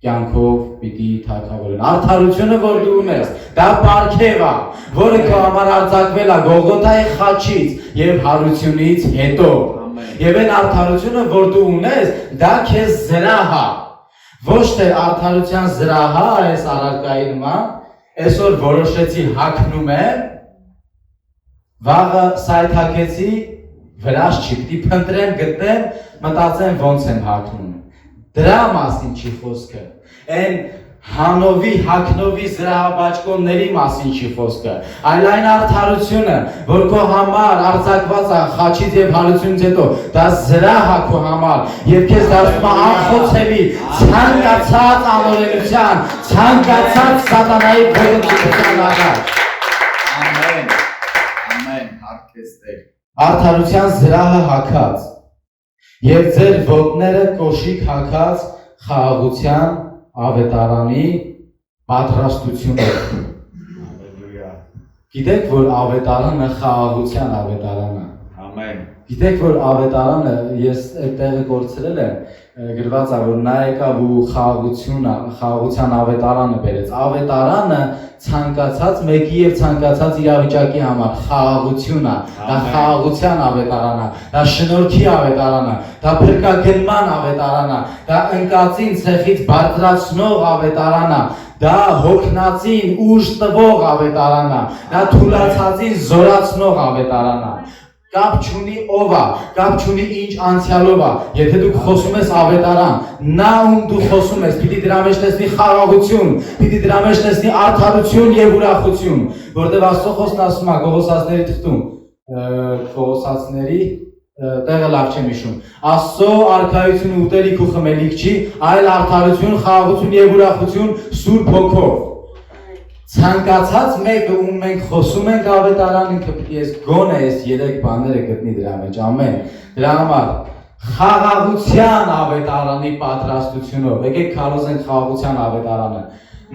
կյանքով պիտի թագավորեն։ Արդարությունը, որ դու ունես, դա պարգև է, որը քո համար արձակվել է Գողգոթայի խաչից եւ հարությունից հետո։ Եվ այն արդարությունը, որ դու ունես, դա քեզ զրահ է։ Ոչ թե արդարության զրահ է այս առարկայի նման, այսօր որոշեցի հագնում եմ, վաղը սայթակեցի, վրաս չի, պիտի փնտրեմ, գտնեմ, մտածեմ ոնց եմ հագնում։ Դրա մասին չի խոսքը, այն հանովի, հագնովի զրահաբաճկոնների մասին չի խոսքը, այլ այն արդարությունը, որ քո համար արձակված է խաչից եւ հարությունից հետո, դա զրահ է քո համար եւ քեզ դարձնում է անխոցելի, ցանկացած անօրենության, ցանկացած սատանայի գործունեության առաջ։ Ամեն, ամեն, հարկ Տեր։ Արդարության զրահը հագած եւ ձեր ոտները կոշիկ հագած խաղաղության ավետարանի պատրաստությունով։ Հալելույա։ Գիտեք, որ ավետարանը խաղաղության ավետարան է։ Ամեն։ Գիտեք, որ ավետարանը ես այդ տեղը կորցրել եմ, գրված է, որ նա եկավ ու խաղաղության ավետարանը բերեց։ Ավետարանը ցանկացած մեկի եւ ցանկացած իրավիճակի համար խաղաղություն է, դա խաղաղության ավետարան է, դա շնորհքի ավետարան է, դա փրկագնման ավետարան է, դա ընկածին ցեխից բարձրացնող ավետարան է, դա հոգնածին ուժ տվող ավետարան է, դա թուլացածին զորացնող ավետարան է։ Կապ չունի ով է, կապ չունի ինչ անցյալով է, եթե դու խոսում ես ավետարան, նա ում դու խոսում ես, պիտի դրա մեջ տեսնի խաղաղություն, պիտի դրա մեջ տեսնի արդարություն եւ ուրախություն, որտեղ Աստծո խոսքն ասում է Կողոսացների թղթում, Կողոսացների տեղը լավ չեմ հիշում, Աստծո արքայությունը ուտելիք ու խմելիք չի, այլ արդարություն, խաղաղություն եւ ուրախություն Սուրբ Հոգով։ Ցանկացած մեկը ում մենք խոսում ենք ավետարան, ինքը պիտի ես գոնե այս 3 բաները գտնի դրա մեջ, ամեն։ Դրա համար խաղաղության ավետարանի պատրաստությունով, եկեք քարոզենք խաղաղության ավետարանը։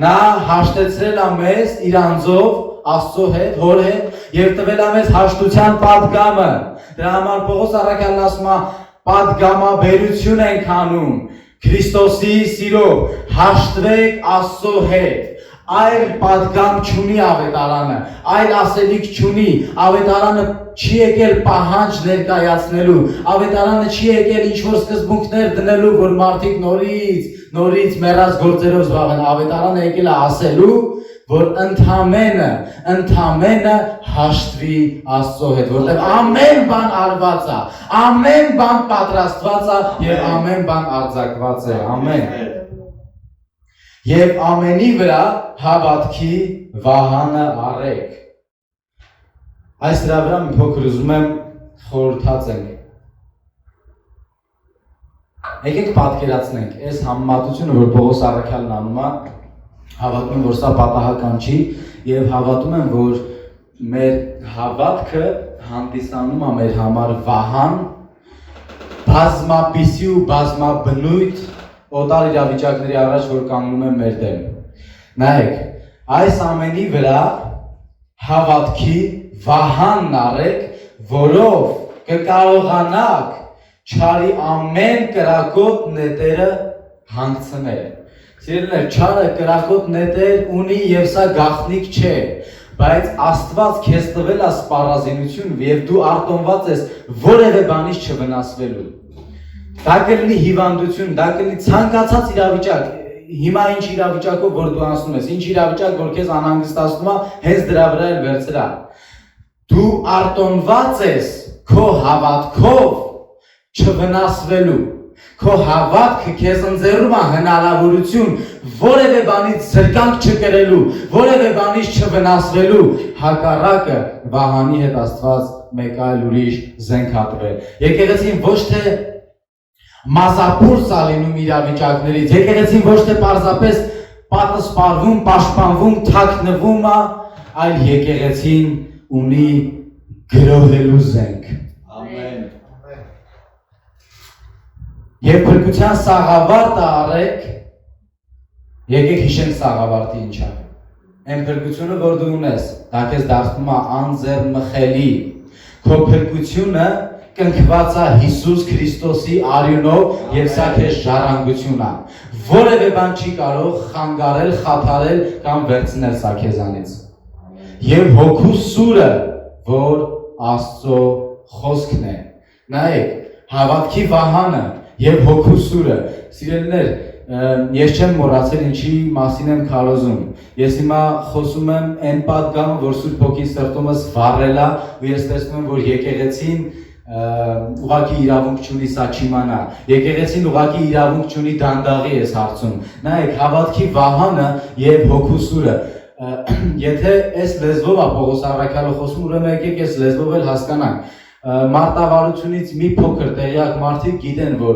Նա հաշտեցրել է մեզ իր անձով Աստծո հետ, Հոր հետ եւ տվել է մեզ հաշտության պատգամը։ Դրա համար Պողոս առաքյալն ասում է պատգամաբերություն ենք անում Քրիստոսի սիրով, հաշտվեք Աստծո հետ։ Այլ պատգամ չունի ավետարանը, այլ ասելիք չունի, ավետարանը չի եկել պահանջ ներկայացնելու, ավետարանը չի եկել ինչ-որ սկզբունքներ դնելու, որ մարդիկ նորից մեռած գործերով զբաղվեն, ավետարանը եկել է ասելու, որ ընդամենը հաշտվի Աստծո հետ, որտեղ ամեն բան արված է, ամեն բան պատրաստված է եւ ամեն բան արձակված է, ամեն։ Եվ ամենի վրա հավատքի վահանը առեք։ Այս դրա վրա մի փոքր ուզում եմ խորհրդածենք։ Եկեք պատկերացնենք, այս համեմատությունը, որ Պողոս առաքյալն անում է, հավատում եմ, որ սա պատահական չի եւ հավատում եմ, որ մեր հավատքը հանդիսանում է մեր համար վահան, բազմապիսի ու բազմաբնույթ օտար իրավիճակների առաջ, որ կանգնում են մեր դեմ։ Նայեք, այս ամենի վրա հավատքի վահանն արեք, որով կկարողանաք չարի ամեն կրակոտ նետերը հանգցնել։ Սիրելիներ, չարը կրակոտ նետեր ունի եւ սա գաղտնիք չէ, բայց Աստված քեզ տվել է սպառազինություն եւ դու արտոնված ես որևէ բանից չվնասվելու։ Դա կլինի հիվանդություն, դա կլինի ցանկացած իրավիճակ։ Հիմա ինչ իրավիճակով որ դու անցնում ես, ինչ իրավիճակ որ քեզ անհանգստացնում է, հենց դրա վրա էլ վերցրա։ Դու արտոնված ես քո հավատքով չվնասվելու։ Քո հավատքը քեզ ընձեռում է հնարավորություն որևէ բանից զրկանք չկրելու, որևէ բանից չվնասվելու, հակառակը վահանի հետ Աստված մեկ այլ ուրիշ զենք է տվել։ Եկեղեցին ոչ թե մազապուրս է լինում իրավիճակներից, եկեղեցին ոչ թե պարզապես պատասպարվում, պաշտպանվում, թաքնվում է, այլ եկեղեցին ունի գրոհելու զենք։ Ամեն։ Եվ փրկության սաղավարտը առեք, եկեք հիշենք սաղավարտի ինչ է։ Այն փրկությունը, որ դու ունես, դա քեզ դարձնում է անձեռնմխելի։ Քո փրկությունը կնքված է Հիսուս Քրիստոսի արյունով եւ սա քեզ ժառանգություն է։ Որևէ բան չի կարող խանգարել, խաթարել կամ վերցնել սա քեզանից։ Եվ հոգու սուրը, որ Աստծո խոսքն է։ Նայեք, հավատքի վահանը եւ հոգու սուրը, սիրելիներ, ես չեմ մոռացել ինչի մասին եմ քարոզում։ Ես հիմա խոսում եմ այն պատգամը, որ Սուրբ Հոգին սրտումս վառել է, ու ես տեսնում եմ, որ եկեղեցին ուղղակի իրավունք չունի սա չիմանա։ Եկեղեցին ուղղակի իրավունք չունի դանդաղի այս հարցում։ Նայեք, հավատքի վահանը եւ հոգու սուրը։ Եթե այս լեզվով է Պողոս առաքյալը խոսում, ուրեմն եկեք այս լեզվով էլ հասկանանք։ Մարտավարությունից մի փոքր տեղյակ մարդիկ գիտեն, որ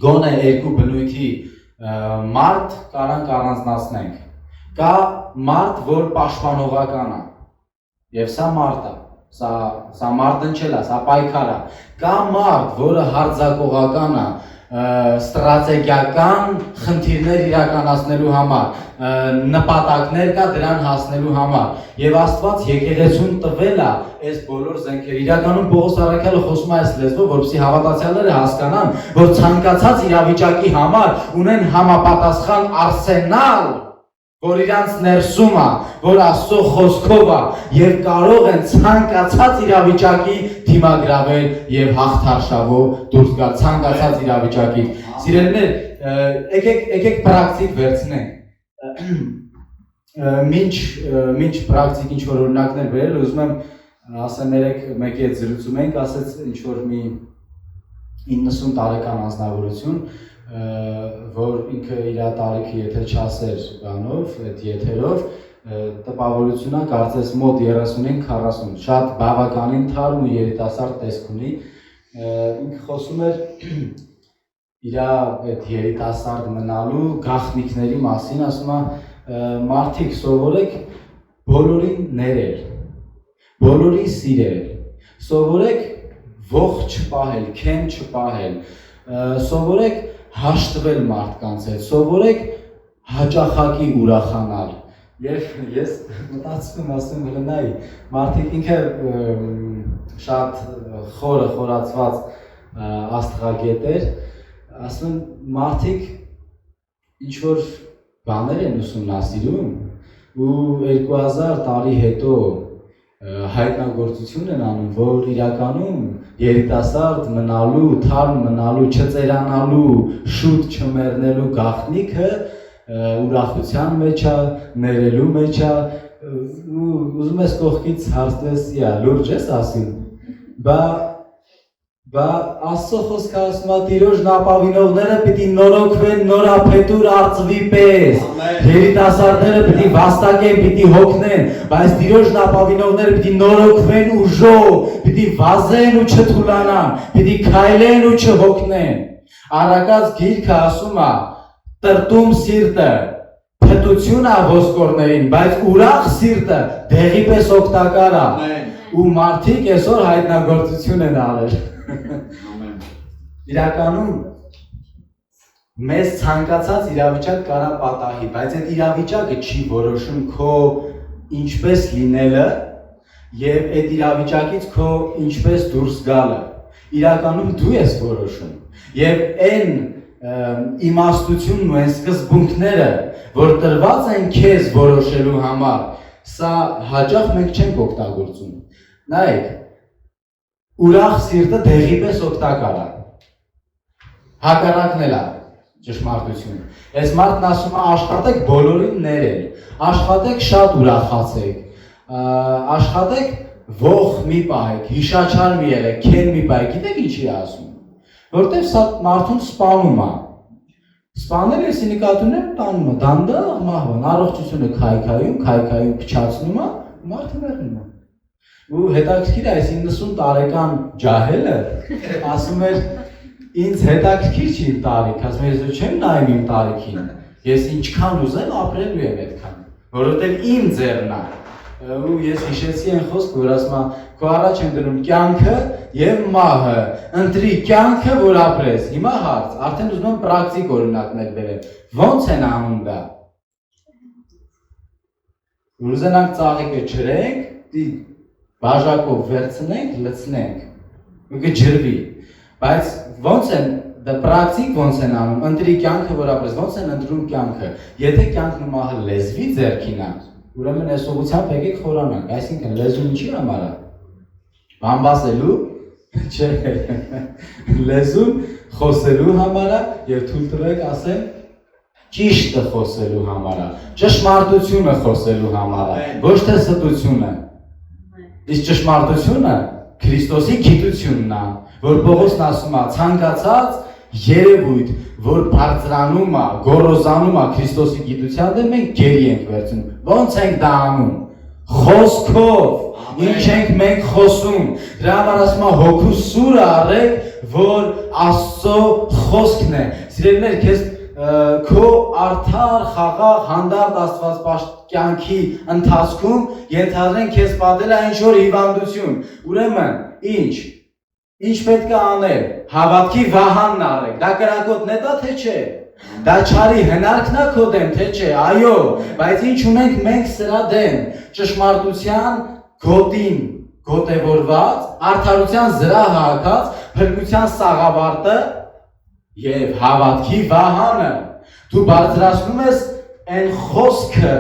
գոնե երկու բնույթի մարդ կարանք առանձնացնենք։ Կա մարդ, որ պաշտպանողական է, եւ սա մարդ է, սա մարդնչել է, սա պայքար է։ Կա մարդ, որը հարձակողական է, ստրատեգիական խնդիրներ իրականացնելու համար, նպատակներ կա դրան հասնելու համար։ Եվ Աստված եկեղեցուն տվել է այս բոլոր զենքերը։ Իրականում Պողոս առաքյալը խոսում է այս լեզվով, որպեսզի հավատացյալները հասկանան, որ ցանկացած իրավիճակի համար ունեն համապատասխան արսենալ, որ իրանց ներսում է, որ Աստծո խոսքով է եւ կարող են ցանկացած իրավիճակի դիմագրավել եւ հաղթարշավով դուրս գալ ցանկացած իրավիճակից։ Սիրելիներ, եկեք պրակտիկ վերցնենք։ Մինչ պրակտիկ ինչ որ օրինակներ վերել, ուզում եմ ասեմ երեք մեկի հետ զրուցում ենք, ասեց ինչ որ մի 90 տարեկան անձնավորություն, որ ինքը իր տարիքը եթե չասեր բանով, այդ եթերով, տպավորությունն կարծես մոտ 35-40, շատ բավականին թարմ ու երիտասարդ տեսք ունի, ինքը խոսում էր իր այդ երիտասարդ մնալու գաղտնիքների մասին, ասում է մարդիկ սովորեք բոլորին ներել, բոլորին սիրել, սովորեք ողջ չպահել, քեմ չպահել, սովորեք հաշտվել մարդկանց հետ, սովորեք հաճախակի ուրախանալ։ Եվ ես մտածում եմ, ասում եմ, նայ, մարդիկ ինքը շատ խորացված աստղագետ էր, ասում եմ, մարդիկ ինչ-որ բաներ են ուսումնասիրում ու 2000 տարի հետո հայտնագործություն են անում, որ իրականում երիտասարդ մնալու, թարմ մնալու, չծերանալու, շուտ չմեռնելու գաղտնիքը ուրախության մեջ է, ներելու մեջ է, ուզում ես կողքից հարցնես, լուրջ ես ասում, բա Աստծո խոսքը ասում է Տիրոջ ապավինողները պիտի նորոգվեն նորափետուր արծվի պես, երիտասարդները պիտի վաստակեն, պիտի հոգնեն, բայց Տիրոջ ապավինողները պիտի նորոգվեն ուժով, պիտի վազեն ու չթուլանան, պիտի քայլեն ու չհոգնեն։ Արակած գիրքը ասում է տրտում սիրտը փետություն է ոսկորներին, բայց ուրախ սիրտը դեղի պես օգտակար է։ Ու մարդիկ այսօր հայտնագործություն են արել։ Իրականում մեզ ցանկացած իրավիճակ կարա պատահի, բայց այդ իրավիճակը չի որոշում քո ինչպես լինելը եւ այդ իրավիճակից քո ինչպես դուրս գալը։ Իրականում դու ես որոշում։ Եվ այն իմաստությունն ու այն սկզբունքները, որ տրված են քեզ որոշելու համար, սա հաճախ մենք չենք օգտագործում։ Նայեք, ուրախ սիրտը դեղի պես օգտակար է։ Հակառակն էլ է ճշմարտությունը։ Այս մարդն ասում է աշխատեք բոլորին ներել, աշխատեք շատ ուրախացեք, աշխատեք ողջ մի պահեք, հիշաչար մի եղեք, քեն մի պահեք, գիտեք ինչի է ասում։ Որտեվ սա մարդուն սպանում է։ Սպանել ես նկատում եմ տանում է, դանդաղ մահվան, առողջությունը քայքայում, փչացնում է, մարդը մեռնում է։ Ու հետաքրքիր է, այս 90 տարեկան ջահելը ասում էր ինձ հետաքրքիր չի իմ տարիք, ասում եմ ես չեմ նայում իմ տարիքին, ես ինչքան ուզեմ ապրելու եմ այդքան, որովհետև իմ ձեռն է։ Ու ես հիշեցի այն խոսքը, որ ասում է քո առաջ եմ դնում կյանքը եւ մահը, ընտրի կյանքը, որ ապրես։ Հիմա հարց, արդեն ուզում եմ պրակտիկ օրինակներ բերեմ։ Ոնց են անում դա։ Ուզենանք ծաղիկը ջրենք, բաժակով վերցնենք, լցնենք, ու կջրվի։ Բայց ոնց են դա պրակտիկ ոնց են անում, ընտրի կյանքը, որ ապրես, ոնց են ընտրում կյանքը։ Եթե կյանքն ու մահը լեզվի ձեռքին է, ուրեմն այս ուղղությամբ եկեք խորանանք, այսինքն լեզուն ինչի համար է։ Բամբասելու, չէ, լեզուն խոսելու համար է եւ թույլ տվեք ասեմ ճիշտը խոսելու համար է, ճշմարտությունը խոսելու համար է, ոչ թե ստությունը։ Իսկ ճշմարտությունը Քրիստոսի գիտությունն է, որ Պողոսն ասում է ցանկացած երևույթ, որ բարձրանում է, գոռոզանում է Քրիստոսի գիտության դեմ, մենք գերի ենք վերցնում։ Ոնց ենք դա անում։ Խոսքով, ինչ ենք մենք խոսում։ Դրա համար ասում է հոգու սուրը առեք, որ Աստծո խոսքն է։ Սիրելիներ, քեզ քո արդար, խաղաղ, հանդարտ Աստվածպաշտ կյանքի ընթացքում ենթադրենք քեզ պատել է ինչ-որ հիվանդություն։ Ուրեմն, ինչ պետք է անել, հավատքի վահանն արեք, դա կրակոտն է դա թե չէ, դա չարի հնարքն է քո դեմ թե չէ, այո, բայց ինչ ունենք մենք սրա դեմ, ճշմարտության գոտին գոտևորված, արդարության զրահը հագած, փրկության սաղավարտը եւ հավատքի վահանը, դու բարձրացնում ես այն խոսքը,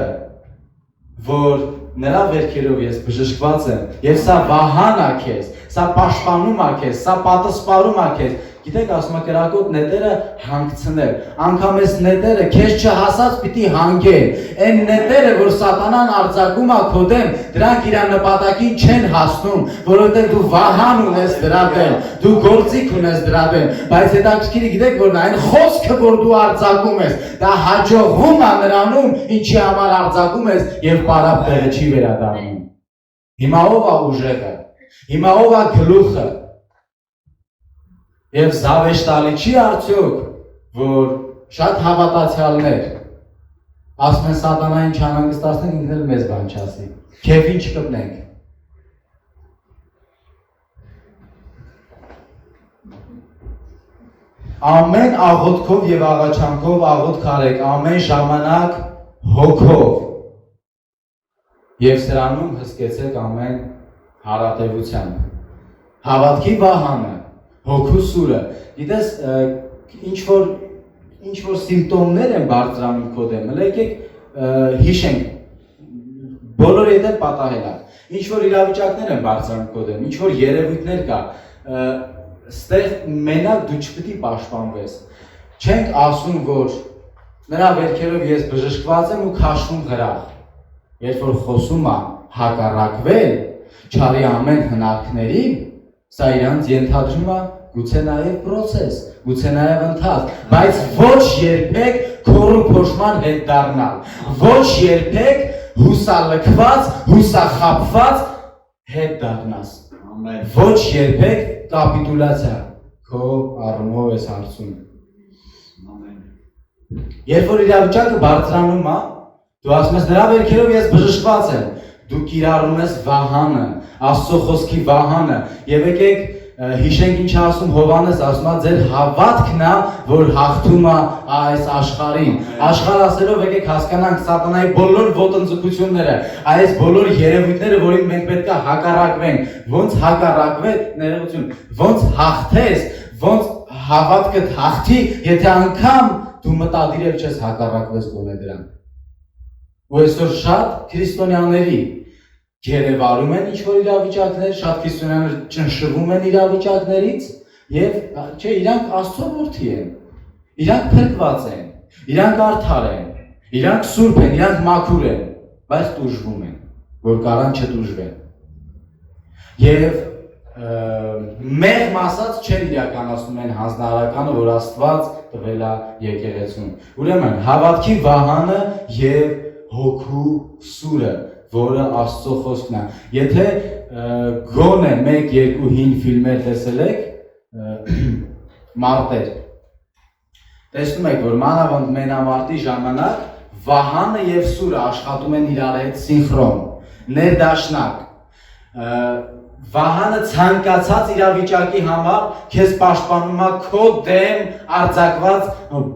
որ նրա վերքերով ես բժշկված եմ, եւ սա վահան է քեզ, սա պաշտպանում է քեզ, սա պատասպարում է քեզ։ Գիտեք, ասում է կրակոտ նետերը հանգցնել, անգամ այս նետերը քեզ չհասած պիտի հանգեն, այն նետերը, որ սատանան արձակում է քո դեմ, դրանք իր նպատակին չեն հասնում, որովհետև դու վահան ունես դրա դեմ, դու գործիք ունես դրա դեմ, բայց հետաքրքիրը գիտեք, որ այն խոսքը, որ դու արձակում ես, դա հաջողվում է նրանում, ինչի համար արձակում ես եւ պարապ տեղը չի վերադառնում։ Հիմա ով է ուժեղը, հիմա ով է գլուխը։ Եվ զավեշտալի չի արդյոք, որ շատ հավատացյալներ ասում են սատանային չանհանգստացնենք, ինքն էլ մեզ բան չասի, քեֆին չկպնենք։ Ամեն աղոթքով եւ աղաչանքով աղոթք արեք, ամեն ժամանակ հոգով եւ սրանում հսկեցեք ամեն հարատևությամբ։ Հավատքի վահանը, հոգու սուրը, գիտես, ինչ-որ սիմպտոմներ են բարձրանում քո դեմ, եկեք հիշենք, բոլորի հետ պատահել է, ինչ-որ իրավիճակներ են բարձրանում քո դեմ, ինչ-որ երևույթներ կա, ստեղ մենակ դու չպիտի պաշտպանվես, չենք ասում, որ նրա վերքերով ես բժշկված եմ ու քաշվում հրախ, երբ որ խոսում է հակառակվել չարի ամեն հնարքներին, սա իրանց ենթադրում է գուցե նաև պրոցես, գուցե նաև ընթաց, բայց ոչ երբեք քորու փոշման հետ դառնալ, ոչ երբեք հուսալքված, հուսախաբված հետ դառնաս, ոչ երբեք կապիտուլացիա քո առումով ես հարցում, Երբ որ իրավիճակը բարձրանում է, դու ասում ես նրա վերքերով ես բժշկված եմ, դու կիրառում ես վահանը, Աստծո խոսքի վահանը, եւ եկեք հիշենք ինչ ասում Հովհաննես, ասում է ձեր հավատքն է, որ հաղթում է այս աշխարհին։ Աշխարհ ասելով եկեք հասկանանք սատանայի բոլոր ոտնձգությունները, այս բոլոր երևույթները, որին մենք պետք է հակառակվենք, ոնց հակառակվել, ներողություն, ոնց հաղթես, ոնց հավատքը հաղթի, եթե անգամ դու մտադիր չես հակառակվես գոնե դրան։ Ու այսօր շատ քրիստոնյաների գերեվարում են ինչ-որ իրավիճակներ, շատ քրիստոնյաներ ճնշվում են իրավիճակներից եւ չէ, իրանք Աստծո որդի են, իրանք փրկված են, իրանք արդար են, իրանք սուրբ են, իրանք մաքուր են, բայց տուժվում են, որ կարան չտուժվեն։ Եվ մեղմ ասած չեն իրականացնում են հանձնարարականը, որ Աստված տվել է եկեղեցուն։ Ուրեմն հավատքի վահանը եւ հոգու սուրը, որը Աստծո խոսքն է։ Եթե գոնե 1-2 հին ֆիլմեր տեսել եք, մարտեր, տեսնում եք, որ մանավանդ մենամարտի ժամանակ վահանը եւ սուրը աշխատում են իրար հետ սինխրոն, ներդաշնակ։ Վահանը ցանկացած իրավիճակի համար քեզ պաշտպանում է քո դեմ արձակված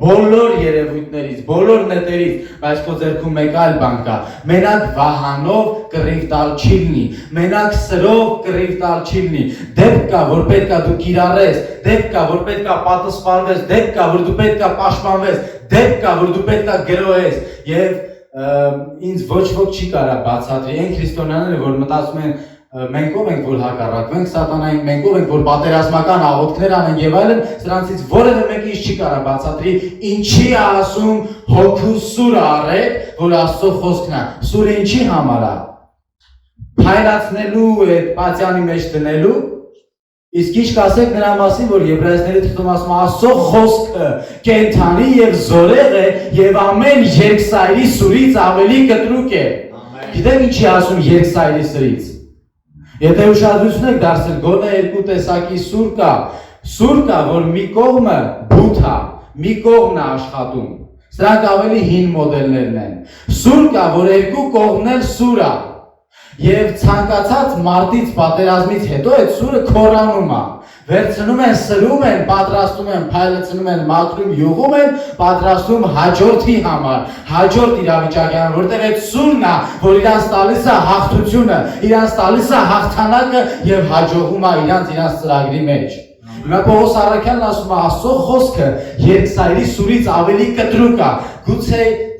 բոլոր երևույթներից, բոլոր նետերից, բայց քո ձեռքում մեկ այլ բան կա։ Մենակ վահանով կռիվ տալ չի լինի, մենակ սրով կռիվ տալ չի լինի։ Դեպք կա, որ պետք է դու կիրառես, դեպք կա, որ պետք է պատասխանվես, դեպք կա, որ դու պետք է պաշտպանվես, դեպք կա, որ դու պետք է գրոհես։ Եվ ինձ ոչ ոք չի կարա բացատրի այն քրիստոնյաները, որ մտածում են մենք ով ենք որ հակառակվենք սատանային, մենք ով ենք որ պատերազմական աղոթքներ անենք եւ այլն, սրանցից որևէ մեկը ինչ չի կարա բացատրի, ինչի ասում հոգու սուրը առեք, որ Աստծո խոսքն է։ Սուրը ինչի համար է։ Փայլացնելու այդ պատյանի մեջ դնելու։ Իսկ ինչ կասեք նրա մասին, որ Եբրայեցիների թղթում ասում է Աստծո խոսքը կենդանի եւ զորեղ է եւ ամեն երկսայրի սուրից ավելի կտրուկ է։ Գիտեք ինչի ասում երկսայրի սրից։ Եթե ուշադրություն եք դարձել, գոնե երկու տեսակի սուր կա, որ մի կողմը բութ է, մի կողմն է աշխատում։ Սրանք ավելի հին մոդելներն են։ Սուր կա, որ երկու կողմն էլ սուր է։ Եվ ցանկացած մարտից պատերազմից հետո այդ սուրը քորանում է։ Վերցնում են, սրում են, պատրաստում են, փայլեցնում են, մաքրում, յուղում են, պատրաստում հաջորդի համար, հաջորդ իրավիճակի համար, որտեղ այդ սուրն է, որ իրանց տալիս է հաղթությունը, իրանց տալիս է հաղթանակը եւ հաջողում է իրանց ծրագրի մեջ։ Հիմա Պողոս առաքյալն ասում է Աստծո խոսքը երկսայրի սուրից ավելի կտրուկ է,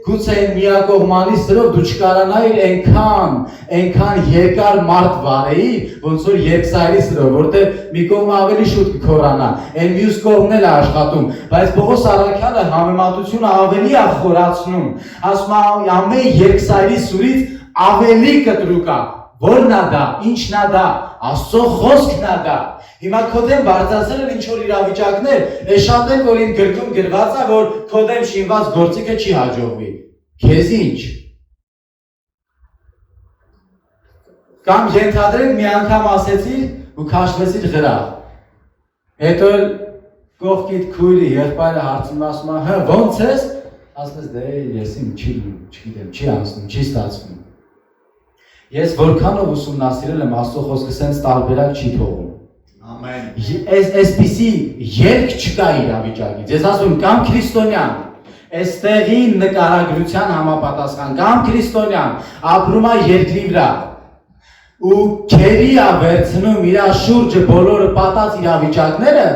գուցե միակողմանի սրով դու չկարանայիր այնքան երկար մարդ վարեիր, ոնց որ երկսայրի սրով, որտեղ մի կողմը ավելի շուտ կքորանա, այն մյուս կողմն էլ է աշխատում, բայց Պողոս առաքյալը համեմատությունը ավելի է խորացնում, ասում է ամեն երկսայրի սուրից ավելի կտրուկ է, որն է դա, ինչն է դա, Աստծո խոսքն է դա։ Հիմա քո դեմ բարձրացել են ինչ-որ իրավիճակներ, այս շատ են, որ իմ գրքում գրված է, որ քո դեմ շինված գործիքը չի հաջողվի։ Քեզ ինչ։ Կամ ենթադրենք մի անգամ ասեցիր ու քաշվեցիր գրավ։ Հետո կողքիդ քույրի եղբայրը հարցնում ասում է, հա ո՞նց ես։ Ասում ես դե ես իմ չգիտեմ, չի անցնում, չի ստացվում։ Ես որքանով ուսումնասիրել եմ Աստծո խոսքը, սենց տարբերակ չի թողում։ Ամեն։ Այսպիսի երկ չկա իրավիճակից։ Ես ասում եմ կամ քրիստոնյան, այստեղի նկարագրության համապատասխան, կամ քրիստոնյան ապրում է երկրի վրա ու քերի է վերցնում իր շուրջը բոլորը պատած իրավիճակները,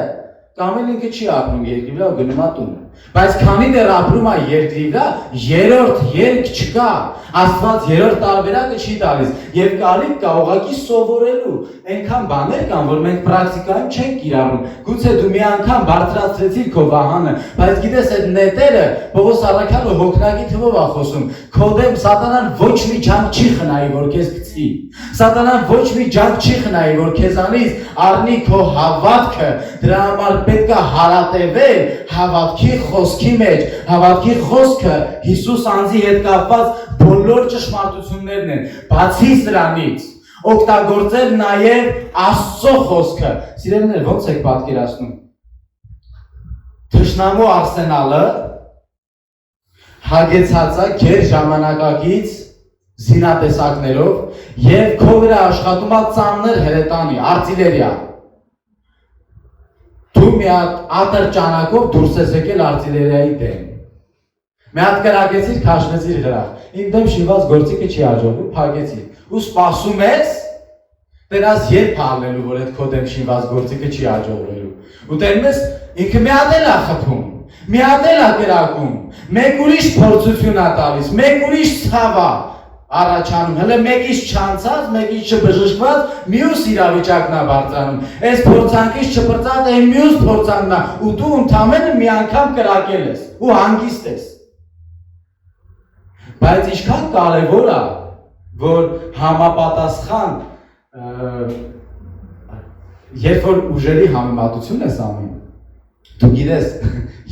կամ էլ ինքը չի ապրում երկրի վրա ու գնում է տուն։ Բայց քանի դեռ ապրում է երկրի վրա, երրորդ երկ չկա, Աստված երրորդ տարբերակը չի տալիս եւ կարիք կա ուղղակի սովորելու։ Այնքան բաներ կան, որ մենք պրակտիկայում չենք կիրառում։ Գուցե դու մի անգամ բարձրացրեցիր քո վահանը, բայց գիտես այդ նետերը Պողոս առաքյալը հոգնակի թվով է խոսում։ Քո դեմ սատանան ոչ մի ջանք չի խնայի, որ քեզ գցի։ Սատանան ոչ մի ջանք չի խնայի, որ քեզանից առնի քո հավատքը։ Դրա համար պետք է հարատևել հավատքի խոսքի մեջ, հավատքի խոսքը Հիսուս անձի հետ կապված բոլոր ճշմարտություններն են, բացի սրանից օգտագործել նաև Աստծո խոսքը։ Սիրելիներ, ո՞նց եք պատկերացնում։ Թշնամու արսենալը հագեցած է քեր ժամանակակից զինատեսակներով եւ քո վրա աշխատում է ծանր հրետանի արտիլերիա դու մի հատ ատրճանակով դուրս ես եկել արտիլերիայի դեմ մի հատ կրակեցիր քաշվեցիր հրախ իմ դեմ շիված գործիքը չի հաջողվում փակեցիր ու սպասում ես դրանց երբ հալնելու որ այդ քո դեմ շիված գործիքը չի հաջողվելու ու տենում ես ինքը մի հատ էլ է խփում մի հատ էլ է կրակում մեկ ուրիշ փորձություն է տալիս մեկ ուրիշ ցավ է առաջանում հələ մեկից չանցած, մեկից չբժշկված, մյուս իրավիճակն է բարձրանում։ Այս փորձանքից չպրծած այն մյուս փորձանքն է, ու դու ընդամենը մի անգամ կրակել ես ու հանգիստ ես։ Բայց ինչքան կարևոր է, որ համապատասխան երբ որ ուժերի համեմատություն ես անում, դու գիտես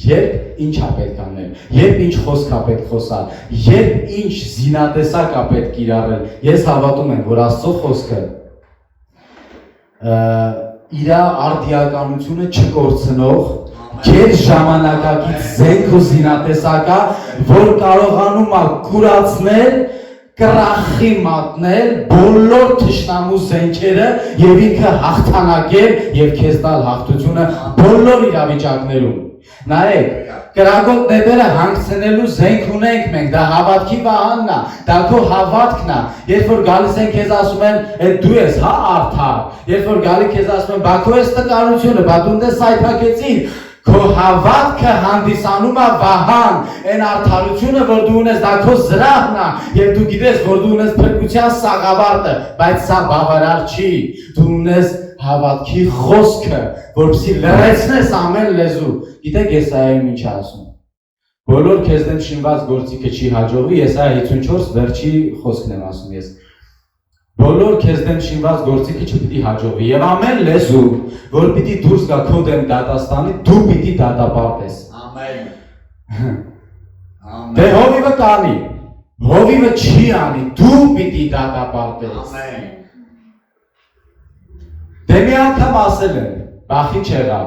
երբ ինչ է պետք անել, երբ ինչ խոսք է պետք խոսալ, երբ ինչ զինատեսակ է պետք կիրառել, ես հավատում եմ, որ Աստծո խոսքը իր արդիականությունը չկորցնող, քեզ ժամանակակից զենք ու զինատեսակ է, որ կարողանում է կուրացնել, կրախի մատնել բոլոր թշնամու զենքերը եւ ինքը հաղթանակել եւ քեզ տալ հաղթությունը բոլոր իրավիճակներում։ Նայեք, կրակոտ նետերը հանգցնելու զենք ունենք մենք, դա հավատքի վահանն է, դա քո հավատքն է։ Երբ որ գալիս են քեզ ասում են, «Այդ դու ես, հա, արդար»։ Երբ որ գալի քեզ ասում են, «Բա քո ես տկարությունը, բա դու դες սայթակեցիր»։ Քո հավատքը հանդիսանում է վահան, այն արդարությունը, որ դու ունես, դա քո զրահն է, եւ դու գիտես, որ դու ունես փրկության սաղավարտը, բայց սա բավարար չի։ Դու ունես հավատքի խոսքը, որպեսզի լրացնես ամեն լեզու։ Գիտեք Եսայիայում ինչ է ասում։ Բոլոր քեզ դեմ շինված գործիքը չի հաջողվի, Եսայիա 54 վերջի խոսքն եմ ասում ես։ Բոլոր քեզ դեմ շինված գործիքը չպիտի հաջողվի եւ ամեն լեզու, որ պիտի դուրս գա քո դեմ դատաստանի, դու պիտի դատապարտես։ Ամեն։ Դե հովիվը կանի, հովիվը չի անի, դու պիտի դատապարտես։ Ամեն։ Դե մի անգամ ասել են, բախի չեղավ։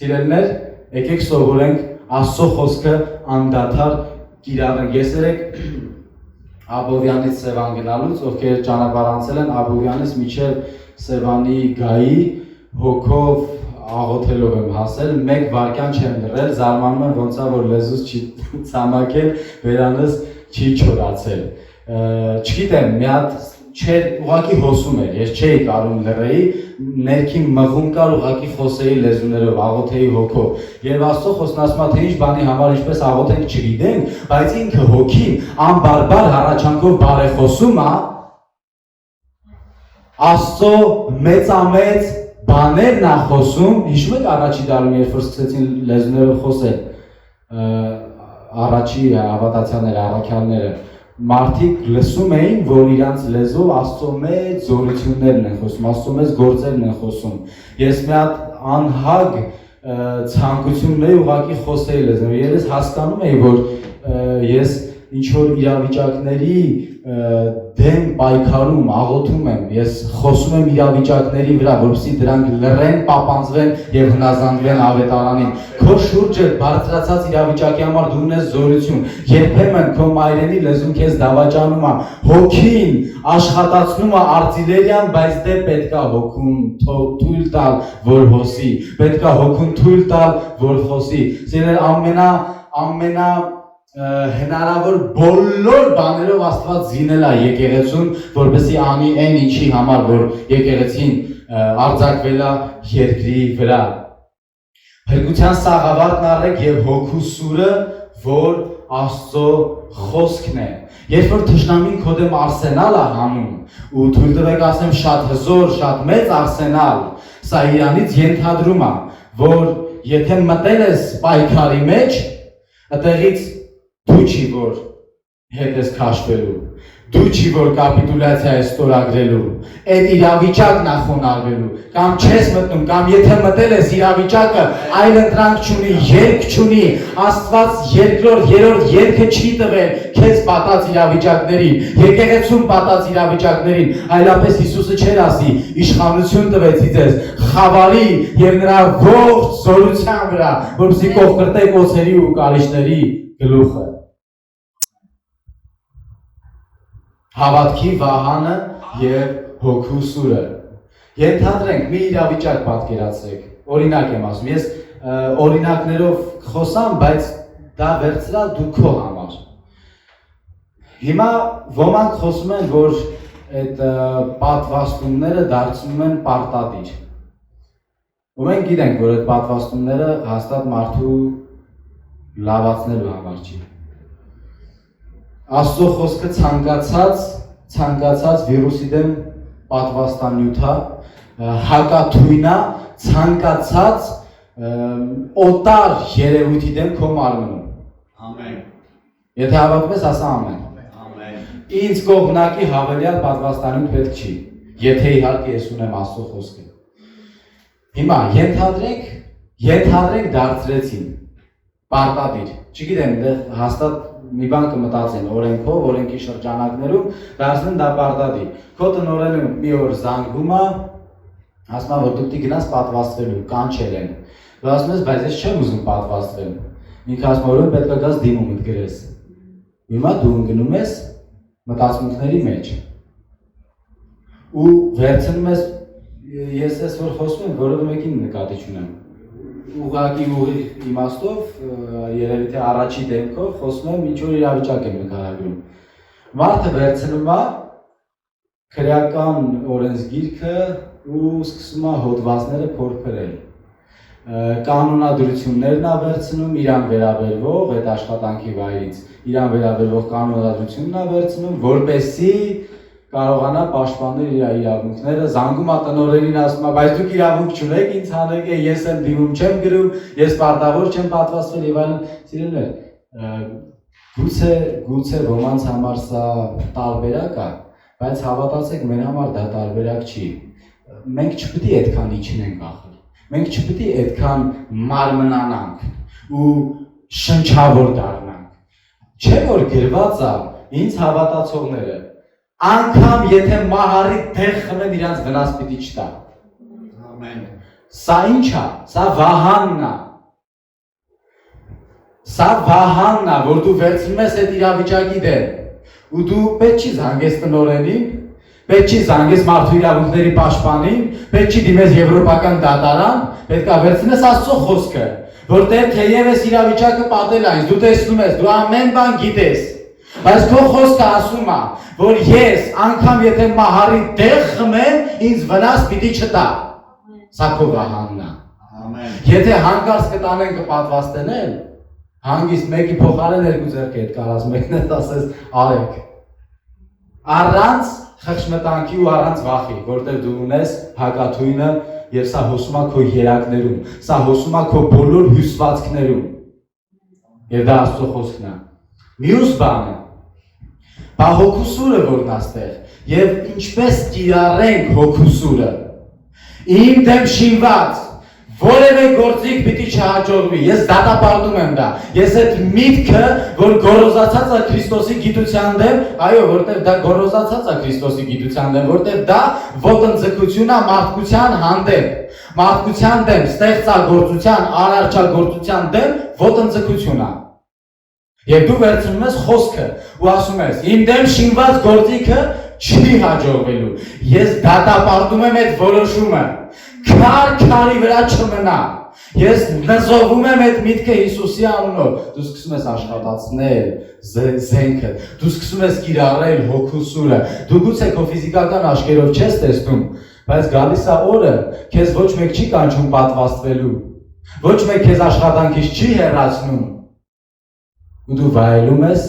Սիրելիներ, եկեք սովորենք Աստծո խոսքը անդադար կիրառենք։ Ես երեք Աբովյանից Սևան գնալուց, ովքեր ճանապարհ անցել են Աբովյանից մինչև Սևանի գայի հոգով աղոթելով եմ հասել, մեկ վայրկյան չեմ լռել, զարմանում եմ ոնց է որ լեզուս չի ցամաքել, վերանս չի չորացել։ Չգիտեմ, մի հատ չէր ուղղակի հոսում էր, ես չէի կարող լռեի, ներքին մղում կար ուղղակի խոսեի լեզուներով, աղոթեի հոգով։ Եվ Աստծո խոսքն ասում է թե ինչ բանի համար ինչպես աղոթենք չգիտենք, բայց ինքը հոգին անբարբար հառաչանքով բարեխոսում է Աստծո մեծամեծ բաներն է խոսում, հիշում եք առաջի դարում երբ որ սկսեցին լեզուներով խոսել, առաջի հավատացյալները, առաքյալները մարդիկ լսում էին, որ իրանց լեզվով Աստծո մեծ զորություններն են խոսում, Աստծո մեծ գործերն են խոսում։ Ես մի հատ անհագ ցանկություն ունեի ուղղակի խոսեի լեզվով։ Ես հասկանում էի, որ ես ինչ որ իրավիճակների դեմ պայքարում, աղոթում եմ, ես խոսում եմ իրավիճակների վրա, որպեսզի դրանք լռեն, պապանձվեն եւ հնազանդվեն ավետարանին։ Քո շուրջը բարձրացած իրավիճակի համար դու ունես զորություն։ Երբեմն քո մայրենի լեզուն քեզ դավաճանում է, հոգին աշխատացնում է արտիլերիան, բայց դե պետքա հոգուն թույլ տալ, որ հոսի, պետքա հոգուն թույլ տալ, որ խոսի։ Սիրել ամենա հնարավոր բոլոր բաներով Աստված զինել է եկեղեցուն, որպեսզի անի այն ինչի համար, որ եկեղեցին արձակվել է երկրի վրա։ Փրկության սաղավարտն առեք եւ հոգու սուրը, որ Աստծո խոսքն է։ Երբ որ թշնամին քո դեմ արսենալ է հանում, ու թույլ տվեք ասեմ շատ հզոր, շատ մեծ արսենալ, սա իրանից ենթադրում է, որ եթե մտել ես պայքարի մեջ, այդտեղից դու չի որ հետ ես քաշվելու, դու չի որ կապիտուլյացիա ես ստորագրելու, այդ իրավիճակն է խոնարհվելու, կամ չես մտնում, կամ եթե մտել ես իրավիճակը այլ ընտրանք չունի, երկ չունի, Աստված երկրորդ, երրորդ երգը չի տվել քեզ պատած իրավիճակներին, եկեղեցուն պատած իրավիճակներին, այլապես Հիսուսը չէր ասի, իշխանություն տվեցի ձեզ խավարի եւ նրա ողջ զորության վրա, որպեսզի կողկրտեք օձերի ու կարիճների գլուխը։ Հավատքի վահանը եւ հոգու սուրը։ Ենթադրենք մի իրավիճակ պատկերացրեք։ Օրինակ եմ ասում, ես օրինակներով խոսամ, բայց դա վերցրա դու քո համար։ Հիմա ոմանք խոսում են, որ այդ պատվաստումները դարձնում են պարտադիր։ Ու մենք գիտենք, որ այդ պատվաստումները հաստատ մարդու լավացնելու համար չի։ Աստծո խոսքը ցանկացած վիրուսի դեմ պատվաստանյութա, հակաթույնա, ցանկացած օտար երևույթի դեմ քո մարմնում։ Ամեն։ Եթե հավատում ես, ասա ամեն։ Ամեն։ Ինձ կողմնակի հավելյալ պատվաստանյութ պետք չի, եթե իհարկե ես ունեմ Աստծո խոսքը։ Հիմա ենթադրենք դարձրեցին պարտադիր։ Չգիտեմ, հաստատ մի բան կմտածեն օրենքով, օրենքի շրջանակներում դարձնեն դա պարտադիր։ Քո տնօրենը մի օր զանգում է, ասում է, որ դու պիտի գնաս պատվաստվելու, կանչել են։ Դու ասում ես, բայց ես չեմ ուզում պատվաստվել։ Ինքը ասում է, որ պետք է գաս դիմումդ գրես։ Հիմա դու ընկնում ես մտածմունքների մեջ։ Ու վերցնում ես, ես ես որ խոսում եմ, որևէ մեկին նկատի չունեմ։ Ուղղակի ուղիղ իմաստով, երևի թե առաջի դեմքով խոսում եմ, ինչ որ իրավիճակ եմ նկարագրում։ Մարդը վերցնում է քրեական օրենսգիրքը ու սկսում է հոդվածները փորփրել։ Կանոնադրություններն է վերցնում, իրան վերաբերվող այդ աշխատանքի վայրից, իրան վերաբերվող կանոնադրությունն է վերցնում, որպեսզի կարողանա պաշտպանել իր իրավունքները, զանգում է տնօրենին, ասում է, բայց դուք իրավունք չունեք ինձ հանեք, ես եմ դիմում չեմ գրում, ես պարտավոր չեմ պատվաստվել եւ այլն։ Սիրելիներ, գուցե ոմանց համար սա տարբերակ է, բայց հավատացեք, մեր համար դա տարբերակ չի։ Մենք չպետք է այդքան իջնենք ախր։ Մենք չպետք է այդքան մարմնանանք ու շնչավոր դառնանք։ Չէ՞ որ գրված է ինձ հավատացողները անգամ եթե մահարի դեղ խմեն իրանց վնաս պիտի չտա։ Ամեն։ Սա ինչ է, սա վահանն է։ Սա վահանն է, որ դու վերցնում ես այդ իրավիճակի դեմ։ Ու դու պետք չի զանգես տնօրենին, պետք չի զանգես մարդու իրավունքների պաշտպանին, պետք չի դիմես եվրոպական դատարան, պետք է վերցնես Աստծո խոսքը, որտեղ թեև այս իրավիճակը պատել է, դու տեսնում ես, դու ամեն բան գիտես։ Բայց քո խոսքը ասում է, որ ես անգամ եթե մահարի դեղ խմեմ, ինձ վնաս պիտի չտա։ Սա քո վահանն է։ Ամեն։ Եթե հանկարծ կտանեն կպատվաստեն, հանգիստ մեկի փոխարեն երկու ձեռք հետ կարած մեկն է ասես արեք։ Առանց խղճմտանքի ու առանց վախի, որտեղ դու ունես հակաթույնը եւ սա հոսում է քո երակներում, սա հոսում է քո բոլոր հյուսվածքներում։ Եվ դա Աստծո խոսքն է։ Մյուս բանը Բա հոգուսուրը որն աստեղ եւ ինչպես կիրառենք հոգուսուրը իմ դեմ շինված որևէ գործիք պիտի չհաջողվի ես դատապարտում եմ դա ես այդ միտքը որ գոռոզացած է Քրիստոսի գիտության դեմ այո որտեղ դա գոռոզացած է Քրիստոսի գիտության դեմ որտեղ դա ոտնձգություն է մարդկության հանդեպ մարդկության դեմ ստեղծագործության արարչագործության դեմ ոտնձգություն է Եվ դու վերցնում ես խոսքը ու ասում ես իմ դեմ շինված գործիքը չի հաջողվելու ես դատապարտում եմ այդ որոշումը քարի վրա չմնա ես նզովում եմ այդ միտքը Հիսուսի անունով դու սկսում ես աշխատացնել զենքը դու սկսում ես կիրառել հոգուսուրը դու գուցե քո ֆիզիկական աչքերով չես տեսնում բայց գալիս է օրը քեզ ոչ մեկ չի կանչում պատվաստվելու ոչ մեկ քեզ աշխատանքից չի հեռացնում ու դու վայելում ես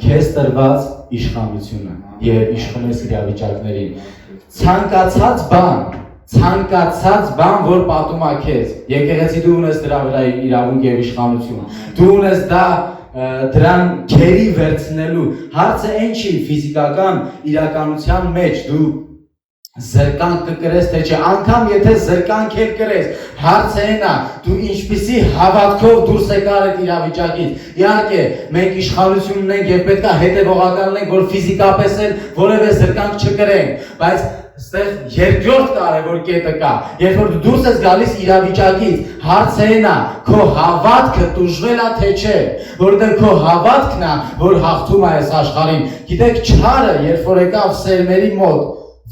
քեզ տրված իշխանությունը եւ իշխում ես իրավիճակներին ցանկացած բան որ պատում է քեզ եկեղեցի դու ունես դրա վրա իրավունք եւ իշխանություն դու ունես դա դրան քերի վերցնելու հարցը այն չի ֆիզիկական իրականության մեջ դու Զրկանք կկրես թե չէ, անգամ եթե զրկանք էլ կրես, հարցը այն է, դու ինչպիսի հավատքով դուրս եկար այդ իրավիճակից։ Իհարկե, մենք իշխանություն ունենք եւ պետք է հետեւողական լինենք, որ ֆիզիկապես էլ որևէ զրկանք չկրենք, բայց Ստեղ երկրորդ կարևոր կետը կա, երբ որ դու դուրս ես գալիս իրավիճակից, հարցերն է, քո հավատքը տուժվել է թե չէ, որտեղ քո հավատքն է, որ հաղթում է այս աշխարհին։ Գիտեք, չարը, երբ որ եկավ սերմերի մոտ,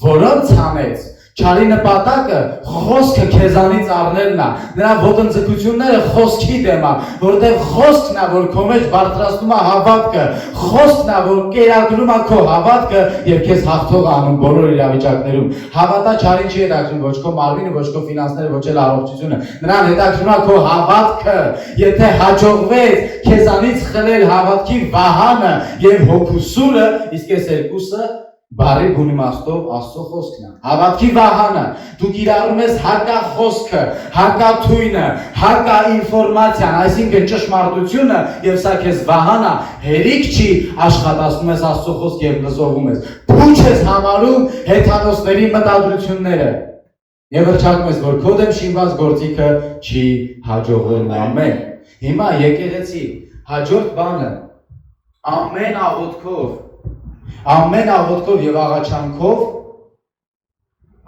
որոնց հանեց, չարի նպատակը խոսքը քեզանից առնելն է, նրա ոտնձգությունները խոսքի դեմ է, որտեղ խոսքն է, որ քո մեջ բարձրացնում է հավատքը, խոսքն է, որ կերակրում է քո հավատքը եւ քեզ հաղթող անում բոլոր իրավիճակներում։ Հավատա չարին չի հետաքրքրում ոչ քո մարմինը, ոչ քո ֆինանսները, ոչ էլ առողջությունը, նրան հետաքրքրում է քո հավատքը։ Եթե հաջողվեց քեզանից խլել հավատքի վահանը եւ հոգու սուրը, իսկ այս երկուսը բարի բուն իմաստով Աստծո խոսքն է։ Հավատքի վահանը, դու կիրառում ես հակախոսքը, հակաթույնը, հակաինֆորմացիան, այսինքն ճշմարտությունը, եւ սա քեզ վահան է, հերիք չի, աշխատացնում ես Աստծո խոսք եւ լզովում ես։ Փուչ ես համարում հեթանոսների մտադրությունները։ Եվ վերջանում ես, որ քո դեմ շինված գործիքը չի հաջողվում։ Ամեն։ Հիմա եկեղեցի հաջորդ բանը ամեն աղոթքով եւ աղաչանքով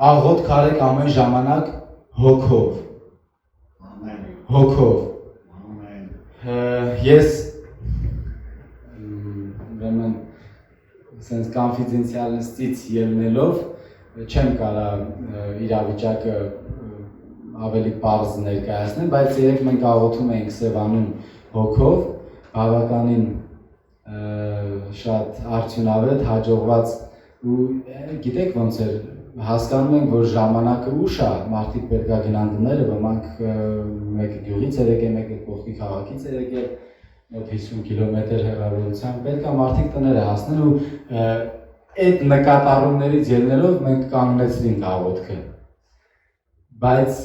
աղոթք արեք ամեն ժամանակ հոգով։ Ամեն։ Հոգով։ Ամեն։ Ես ուրեմն sense confidential-ից ելնելով չեմ կարա իրավիճակը ավելի պարզ ներկայացնել, բայց երեք մենք աղոթում էինք Սևանում հոգով, բավականին շատ արդյունավետ, հաջողված ու գիտեք ոնց էր հասկանում ենք, որ ժամանակը ուշ է, մարդիկ պետք է գնան տները, ոմանք մեկը գյուղից էր եկել, մեկը կողքի քաղաքից էր եկել, մոտ 50 կիլոմետր հեռավորությամբ, պետք է մարդիկ տները հասնեն ու այդ նկատառումներից ելնելով մենք կանգնեցրինք աղոթքը։ Բայց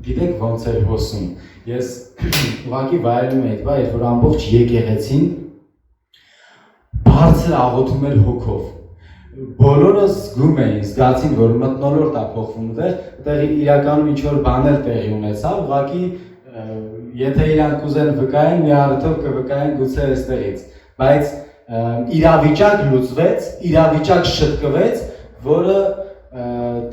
գիտեք ոնց էր հոսում, ես ուղղակի վայելում էի, երբ որ ամբողջ եկեղեցին բարձր աղոթում էր հոգով։ Բոլորը զգում էին, զգացին, որ մթնոլորտ է փոխվում դեր, այդտեղ իրականում ինչ-որ բաներ տեղի ունեցավ, ուղղակի եթե իրանք ուզեն վկայեն, մի առիթով կվկայեն գուցե այստեղից, բայց իրավիճակ լուծվեց, իրավիճակ շտկվեց, որը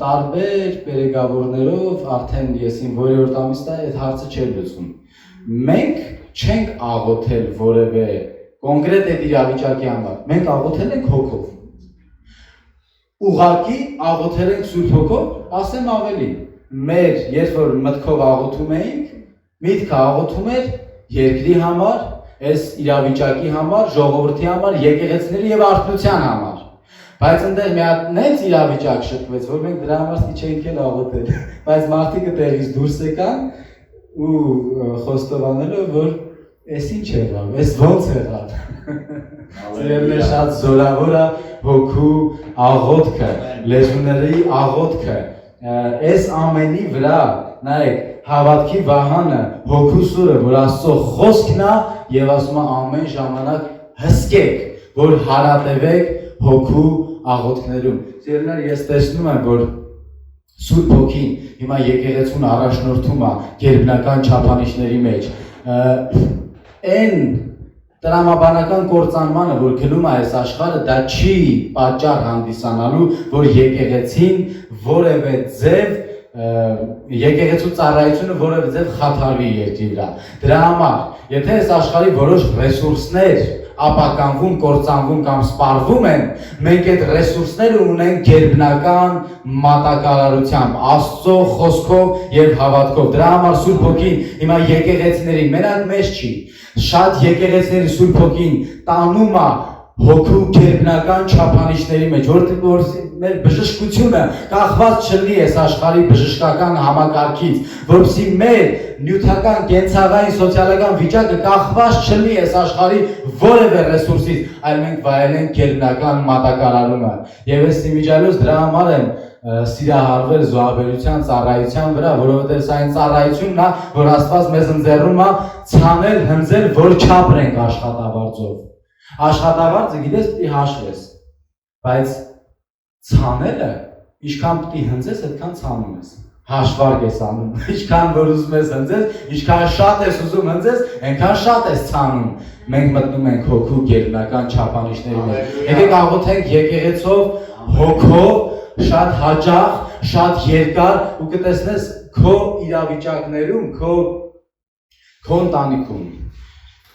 տարբեր պերեգավորներով արդեն եսին որևորդ ամիսն այդ հարցը չէր լուծվում։ Մենք չենք աղոթել որևէ կոնկրետ այդ իրավիճակի համար, մենք աղոթել ենք հոգով։ Ուղղակի աղոթել ենք Սուրբ Հոգով, ասեմ ավելի, մեր երբ որ մտքով աղոթում էինք, միտքը աղոթում էր երկրի համար, այս իրավիճակի համար, ժողովրդի համար, եկեղեցիների եւ արդյունության համար։ Բայց այնտեղ մի հատ նենց իրավիճակ շտկվեց, որ մենք դրա համար չենք էլ աղոթել, բայց մարդիկը տեղից դուրս եկան ու խոստովանելով, որ Էս ինչ եղավ, էս ոնց եղավ։ Սիրելիներ, շատ զորավոր է հոգու աղոթքը, լեզուների աղոթքը։ Էս ամենի վրա, նայեք, հավատքի վահանը, հոգու սուրը, որ Աստծո խոսքն է եւ ասում է ամեն ժամանակ հսկեք, որ հարատևեք հոգու աղոթքներում։ Սիրելիներ, ես տեսնում եմ, որ Սուրբ Հոգին հիմա եկեղեցուն առաջնորդում է գերբնական չափանիշների մեջ։ Այն տրամաբանական կործանմանը, որ գնում է այս աշխարհը, դա չի պատճառ հանդիսանալու, որ եկեղեցին որևէ ձև եկեղեցու ծառայությունը որևէ ձև խաթարվի երկրի վրա։ Դրա համար, եթե այս աշխարհի որոշ ռեսուրսներ ապականվում, կործանվում կամ սպառվում են, մենք այդ ռեսուրսները ունենք գերբնական մատակարարությամբ, Աստծո խոսքով եւ հավատքով։ Դրա համար Սուրբ Հոգին հիմա եկեղեցիների մենակ մեզ չի, շատ եկեղեցիների Սուրբ Հոգին տանում է հոգու գերբնական չափանիշների մեջ, որ մեր բժշկությունը կախված չլինի այս աշխարհի բժշկական համակարգից, որովհետեւ մեր նյութական, կենցաղային, սոցիալական վիճակը կախված չլինի այս աշխարհի որևէ ռեսուրսից, այլ մենք վայելենք գերբնական մատակարարումը։ Եվ այս իմիջիայլոց դրա համար եմ սիրահարվել զոհաբերության ծառայության վրա, որովհետեւ սա այն ծառայությունն է, որ Աստված մեզ ընձեռում է ցանել, հնձել, որ չապրենք աշխատավարձով։ Աշխատավարձը գիտես պիտի հաշվես, բայց ցանելը ինչքան պիտի հնձես, այդքան ցանում ես։ Հաշվարկ ես անում, ինչքան որ ուզում ես հնձես, ինչքան շատ ես ուզում հնձես, այնքան շատ ես ցանում։ Մենք մտնում ենք հոգու գերբնական չափանիշների մեջ։ Եկեք աղոթենք եկեղեցով, հոգով, շատ հաճախ, շատ երկար ու կտեսնես քո իրավիճակներում, քո ընտանիքում,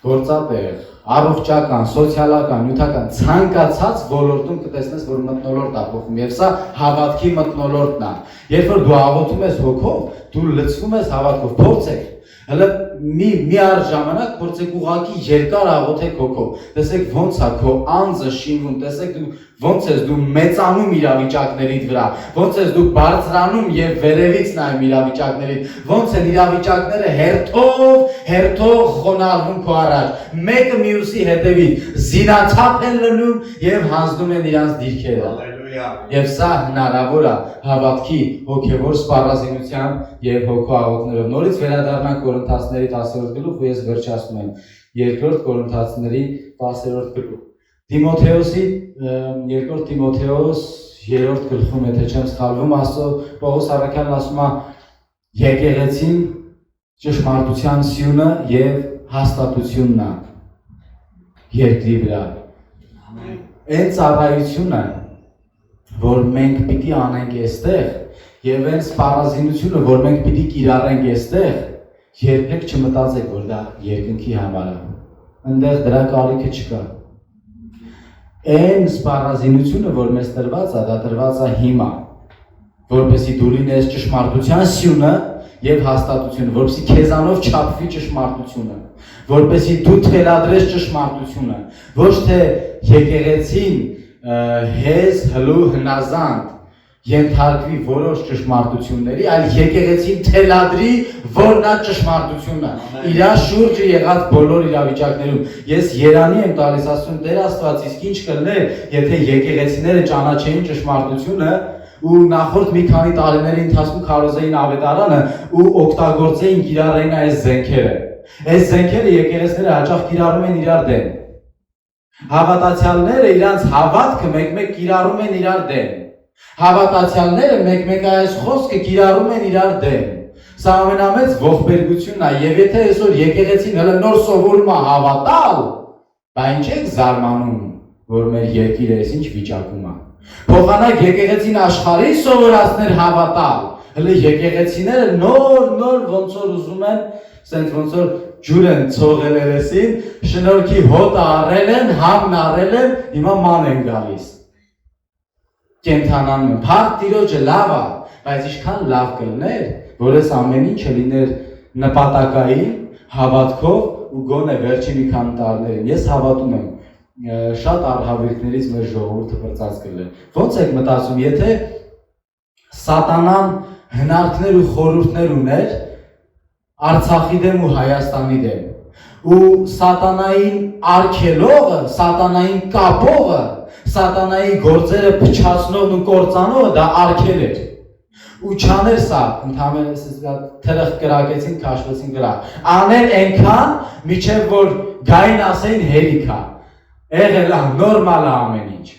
գործատեղ, առողջական, սոցիալական, նյութական, ցանկացած ոլորտում կտեսնես, որ մթնոլորտ է փոխում եւ սա հավատքի մթնոլորտն է։ Երբ որ դու աղոթում ես հոգով, դու լցվում ես հավատքով, փորձեք Հələ մի առ ժամանակ փորձեք ուղղակի երկար աղոթեք հոգով։ Տեսեք ոնց է քո անձը շինվում, տեսեք ոնց ես դու մեծանում իրավիճակներիդ վրա, ոնց ես դու բարձրանում եւ վերևից նայում իրավիճակներին, ոնց են իրավիճակները հերթով խոնարհվում քո առաջ, մեկը մյուսի հետևից, զինացապ են լնում եւ հանձնում են իրանց դիրքերը։ Եվ սա հնարավոր է հավատքի հոգևոր սպառազինության եւ հոգու աղոթներով։ Նորից վերադառնանք Կորինթացիների 10-րդ գլուխ ու ես վերջացնում եմ 2 Կորինթացիների 10-րդ գլուխ։ Տիմոթեոսի 2 Տիմոթեոս 3-րդ գլխում, եթե չեմ սխալվում, Պողոս առաքյալն ասում է եկեղեցին ճշմարտության սյունը եւ հաստատությունն է երկրի վրա։ Այն ծառայությունը որ մենք պիտի անենք այստեղ եւ այն սպառազինությունը, որ մենք պիտի կիրառենք այստեղ, երբեք չմտածեք, որ դա երկնքի համար է։ Այնտեղ դրա կարիքը չկա։ Այն սպառազինությունը, որ մեզ տրված է, դա տրված է հիմա, որպեսզի դու լինես ճշմարտության սյունը եւ հաստատությունը, որպեսզի քեզանով չափվի ճշմարտությունը, որպեսզի դու թելադրես ճշմարտությունը, ոչ թե եկեղեցին հեզ հլու հնազանդ ենթարկվի որոշ ճշմարտությունների, այլ եկեղեցին թելադրի, որ նա ճշմարտությունն է։ Իրա շուրջը եղած բոլոր իրավիճակներում ես երանի եմ տալիս, ասում Տեր Աստված, իսկ ինչ կլներ, եթե եկեղեցիները ճանաչեին ճշմարտությունը ու նախորդ մի քանի տարիների ընթացքում քարոզեին ավետարանը ու օգտագործեին կիրառեին այս զենքերը։ Այս զենքերը եկեղեցիները հաճախ կիրառում են իրար դեմ։ Հավատացյալները իրանց հավատքը մեկ-մեկ կիրառում են իրար դեմ։ Հավատացյալները մեկ-մեկ այս խոսքը կիրառում են իրար դեմ։ Սա ամենամեծ ողբերգությունն է, եւ եթե այսօր եկեղեցին հələ նոր սովորում է հավատալ, բա ինչ եք զարմանում, որ մեր երկիրը այս ինչ վիճակում է։ Փոխանակ եկեղեցին աշխարհին սովորացներ հավատալ, հələ եկեղեցիները նոր ոնց որ ուզում են, սենց ոնց որ ջուր են ցողել երեսին, շնորհքի հոտը առել են, համն առել են, հիմա ման են գալիս։ Կենթանանում են։ Փառք Տիրոջը լավ է, բայց ինչքան լավ կլներ, որ այս ամեն ինչը լիներ նպատակային, հավատքով ու գոնե վերջին մի քանի տարիներին։ Ես հավատում եմ, շատ արհավիրքներից մեր ժողովուրդը բրծած կլներ։ Ոնց եք մտածում, եթե սատանան հնարքներ ու խորհուրդներ ուներ Արցախի դեմ ու Հայաստանի դեմ ու սատանային արգելողը, սատանային կապողը, սատանայի գործերը փչացնողն ու կործանողը դա արգել էր ու չաներ սա, ընդհանրապես թրխ կրակեցին, քաշվեցին գրա աներ այնքան, միջև որ գային ասեին հերիք է, եղել է, նորմալ է ամեն ինչ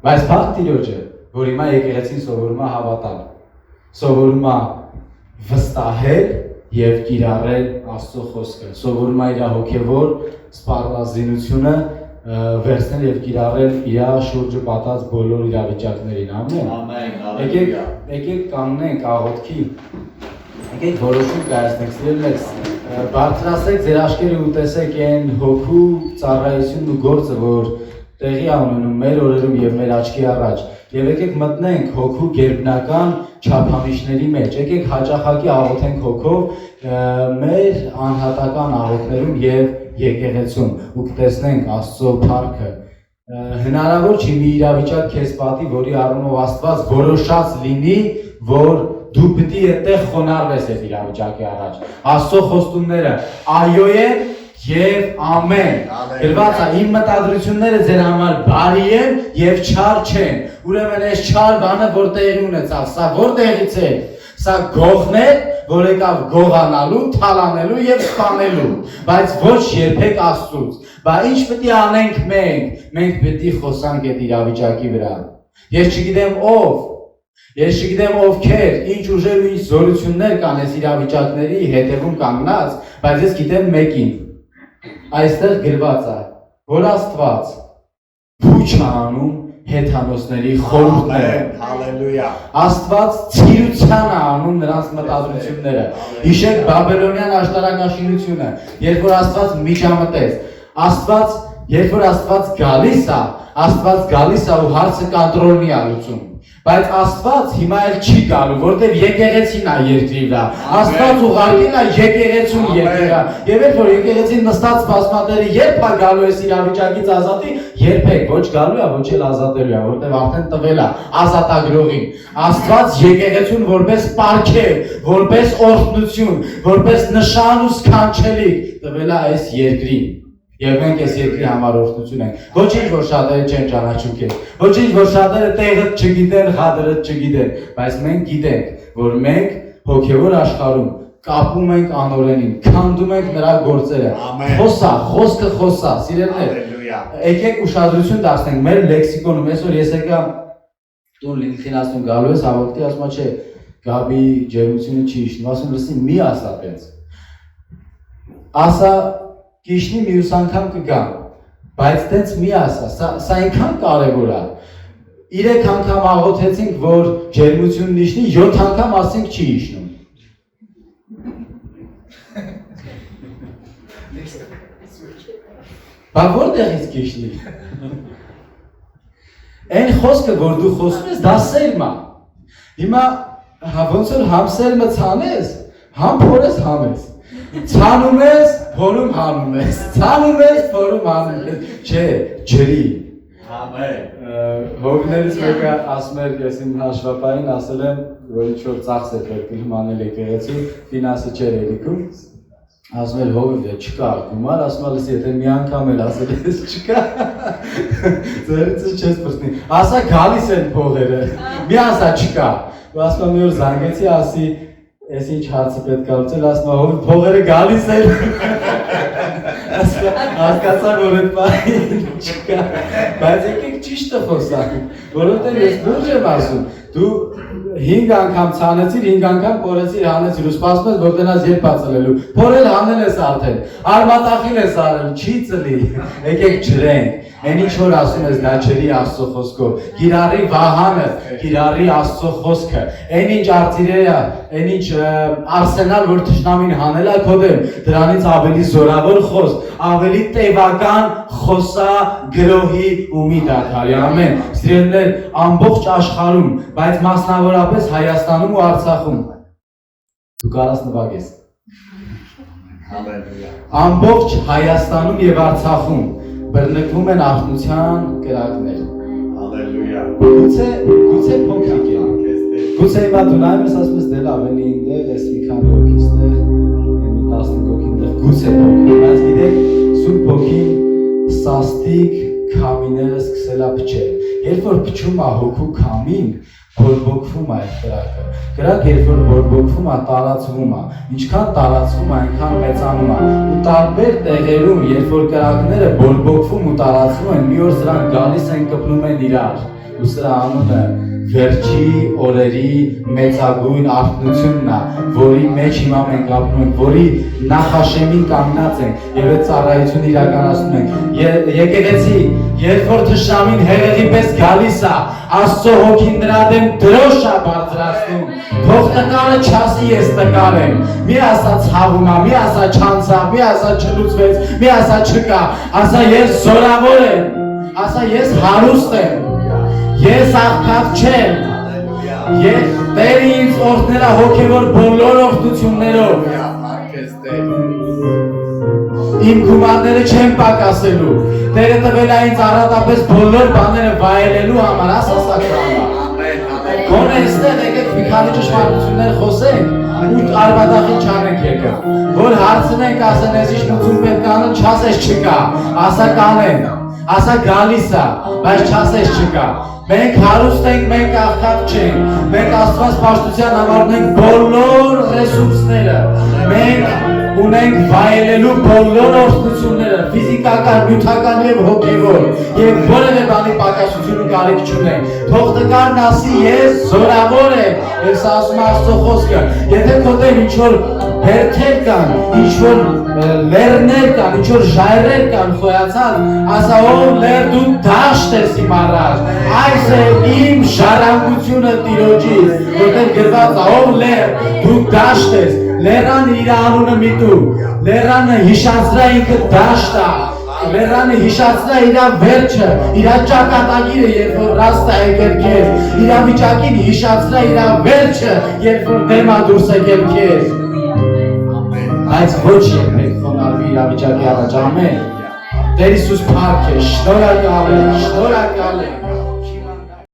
բայց փառք Տիրոջը, որ հիմա եկեղեցին սովորում է հավատալ սովորում է վստահել եւ կիրառել Աստծո խոսքը, սովորում է իր հոգեվոր սպառազինությունը վերցնել եւ կիրառել իր շուրջը պատած բոլոր իրավիճակներին, ամեն։ Եկեք կանգնենք աղոթքի, եկեք որոշում կայացնենք, սիրելիներ, բարձրացրեք ձեր աչքերը ու տեսեք այն հոգու ծառայությունն ու գործը, որ տեղի է ունենում մեր օրերում եւ մեր աչքի առաջ։ Եվ եկեք մտնենք հոգու գերբնական չափանիշների մեջ, եկեք հաճախակի աղոթենք հոգով մեր անհատական աղոթներում եւ եկեղեցում ու կտեսնենք Աստծո փառքը։ Հնարավոր չի մի իրավիճակ քեզ պատի, որի առումով Աստված որոշած լինի, որ դու պիտի այդտեղ խոնարհվես այդ իրավիճակի առաջ։ Աստծո խոստումները այո են եւ ամեն։ Գրված է իմ մտադրությունները ձեր համար բարի են եւ չար չեն։ Ուրեմն այս չար բանը որտեղի ունեցավ, սա որտեղից է։ Սա գողն է, որ եկավ գողանալու, թալանելու եւ սպանելու, բայց ոչ երբեք Աստծուց։ Բա ինչ պետք է անենք մենք։ Մենք պետք է խոսանք այդ իրավիճակի վրա։ Ես չգիտեմ ով, ես չգիտեմ ովքեր, ինչ ուժեր ու ինչ զորություններ կան այս իրավիճակների հետևում կանգնած, բայց ես գիտեմ մեկին։ Այստեղ գրված է, որ Աստված փուչ է անում հեթանոսների խորհուրդները։ Հալելույա։ Աստված ցիրության է անում նրանց մտադրությունները։ Հիշեք Բաբելոնյան աշտարակաշինությունը, երբ որ Աստված միջամտեց, երբ որ Աստված գալիս է ու հարցը կոնտրոլնի է լուծում։ Բայց Աստված հիմա էլ չի գալու, որտեղ եկեղեցին է երկրի վրա։ Աստված ուղարկել է եկեղեցուն երկրի։ Եվ երբ որ եկեղեցին նստած բազմատերը երբ է գալու այս իրավիճակից ազատի, երբեք ոչ գալու է, ոչ էլ ազատելու է, որտեղ արդեն տվել է ազատագրողին։ Աստված եկեղեցուն որպես պարգև, որպես օրհնություն, որպես նշան ու սքանչելիք տվել է այս երկրին։ Եվ մենք այս երկրի համար օրհնություն ենք։ Ոչինչ որ շատերը չեն ճանաչում քեզ, ոչինչ որ շատերը տեղը չգիտեն, խադրը չգիտեն, բայց մենք գիտենք, որ մենք հոգևոր աշխարհում կապում ենք անօրենին, քանդում ենք նրա գործերը։ Խոսքը խոսա, սիրելիներ։ Եկեք ուշադրություն դարձնենք մեր լեքսիկոնում, այսօր ես եկա տուն Լինքինասուն գալու ես, հավաքտի ասում չէ, Գաբի ջերմությունը չի իշնում, ասում լսի մի ասա տենց։ Ասա Կիշնի մյուս անգամ կգամ, բայց տենց մի ասա, սա այնքան կարևոր է։ 3 անգամ աղոթեցինք, որ ջերմությունն իշնի, 7 անգամ ասենք չի իշնում։ Բա որտեղից կիշնի։ Այն խոսքը, որ դու խոսում ես, դա սերմ է։ Հիմա ոնց որ համ սերմը ցանես, համ փորես համես։ Ցանում ես, փորում հանում ես, ցանում ես, փորում հանում ես, չէ, ջրի։ Ամեն։ Հովներից մեկը ասում էր, ես իմ հաշվապային ասել եմ, որ ինչ-որ ծախս է պետք իմանել եկեղեցու, ֆինանսը չէր երիքում, ասում էր հովիվ է, չկա գումար, ասում է լսի, եթե մի անգամ էլ ասել ես չկա, ձերիցը չես պրտնի, ասա գալիս են փողերը, մի ասա չկա, ասում է մի օր զանգեցի, ասի, Ես ինչ հարցը պետք է լուծել, ասում եմ, փողերը գալիս են։ Հասկացա, որ այդ բանը չկա։ Բայց եկեք ճիշտը խոսանք, որովհետև ես լուրջ եմ ասում, դու 5 անգամ ցանեցիր, 5 անգամ փորեցիր, հանեցիր ու սպասում ես, որ տնաս երբ է ծլելու։ Փորել հանել ես արդեն, արմատախիլ ես արել, չի ծլի։ Եկեք ջրենք։ Այն ինչ որ ասում ես դա ջրի Աստծո խոսքով, կիրառի Վահանը, կիրառի Աստծո խոսքը, այն ինչ արտիրեը, այն ինչ արսենալ որ թշնամին հանել է քո դեմ, դրանից ավելի զորավոր խոսք, ավելի տևական խոսա գրոհի ու մի դադարի, ամեն։ Սիրելիներ, ամբողջ աշխարհում, բայց մասնավորապես Հայաստանում ու Արցախում։ Դու կարաս նվագես։ Ամբողջ Հայաստանում եւ Արցախում բռնկվում են արթնության կրակներ։ Հալելույա։ Գուցե փոքրիկ է։ Գուցե հիմա դու նայում ես ասում ես դել ավելի ինտեղ, ես մի քանի հոգիստեղ, մի 15 հոգիստեղ, գուցե փոքրիկ, բայց գիտեք, Սուրբ Հոգին սաստիկ քամիները սկսել է փչել։ Երբ որ փչում է հոգու քամին, բորբոքվում է այդ կրակը։ Կրակը երբ որ բորբոքվում է, տարածվում է։ Ինչքան տարածվում է, այնքան մեծանում է։ Ու տարբեր տեղերում, երբ որ կրակները բորբոքվում ու տարածվում են, մի օր սրանք գալիս են կպնում են իրար։ Ու սրա անունը վերջի օրերի մեծագույն արթնությունն է, որի մեջ հիմա մենք ապրում ենք, որի նախաշեմին կանգնած ենք եւ այդ ծառայությունը իրականացնում ենք։ Եկեղեցի, երբ որ թշնամին հեղեղի պես գալիս է, Աստծո հոգին նրա դեմ դրոշ է բարձրացնում։ Թող տկարը չասի ես տկար եմ։ Մի ասա ցավում է, մի ասա չանցա, մի ասա չլուծվեց, մի ասա չկա, ասա ես զորավոր եմ, ասա ես հարուստ եմ, ես աղքատ չեմ, ես Տերը ինձ օրհնել է հոգևոր բոլոր օրհնություններով։ Իմ գումարները չեն պակասելու։ Տերը տվել է ինձ առատապես բոլոր բաները վայելելու համար, ասա սա կրամա։ Գոնե այստեղ եկեք մի քանի ճշմարտություններ խոսենք ու արմատախիլ չանենք եկա։ Որ հարցնենք, ասեն ես ինչ մուծում պետք անեն, չասես չկա, ասա կանեն, ասա գալիս է, բայց չասես չկա։ Մենք հարուստ ենք, մենք աղքատ չենք, մենք Աստված պաշտության համար ունենք բոլոր ռեսուրսները, մենք ունենք վայելելու բոլոր օրհնությունները, ֆիզիկական, նյութական եւ հոգեվոր, եւ որևէ բանի պակասություն ու կարիք չունենք։ Թող տկարն ասի ես զորավոր եմ, եւ սա ասում է Աստծո խոսքը։ Եթե քո դեմ ինչ որ հերթեր կան, ինչ որ լերներ կան, ինչ որ ժայռեր կան խոյացած, ասա ով լեր դու դաշտ ես իմ առաջ, այս է իմ ժառանգությունը Տիրոջից, որտեղ գրված է ով լեր դու դաշտ ես, լերանը իր անունը միտու, լերանը հիշացրա ինքը դաշտ է, լերանը հիշացրա իր վերջը, իր ճակատագիրը, երբ որ ռաստա եկել քեզ, իր վիճակին հիշացրա իր վերջը, երբ որ դեմա դուրս եկել քեզ, բայց ոչ երբեք խոնարհվի իր վիճակի առաջ, ամեն, Տեր Հիսուս փառք է, շնորհակալ եմ, շնորհակալ եմ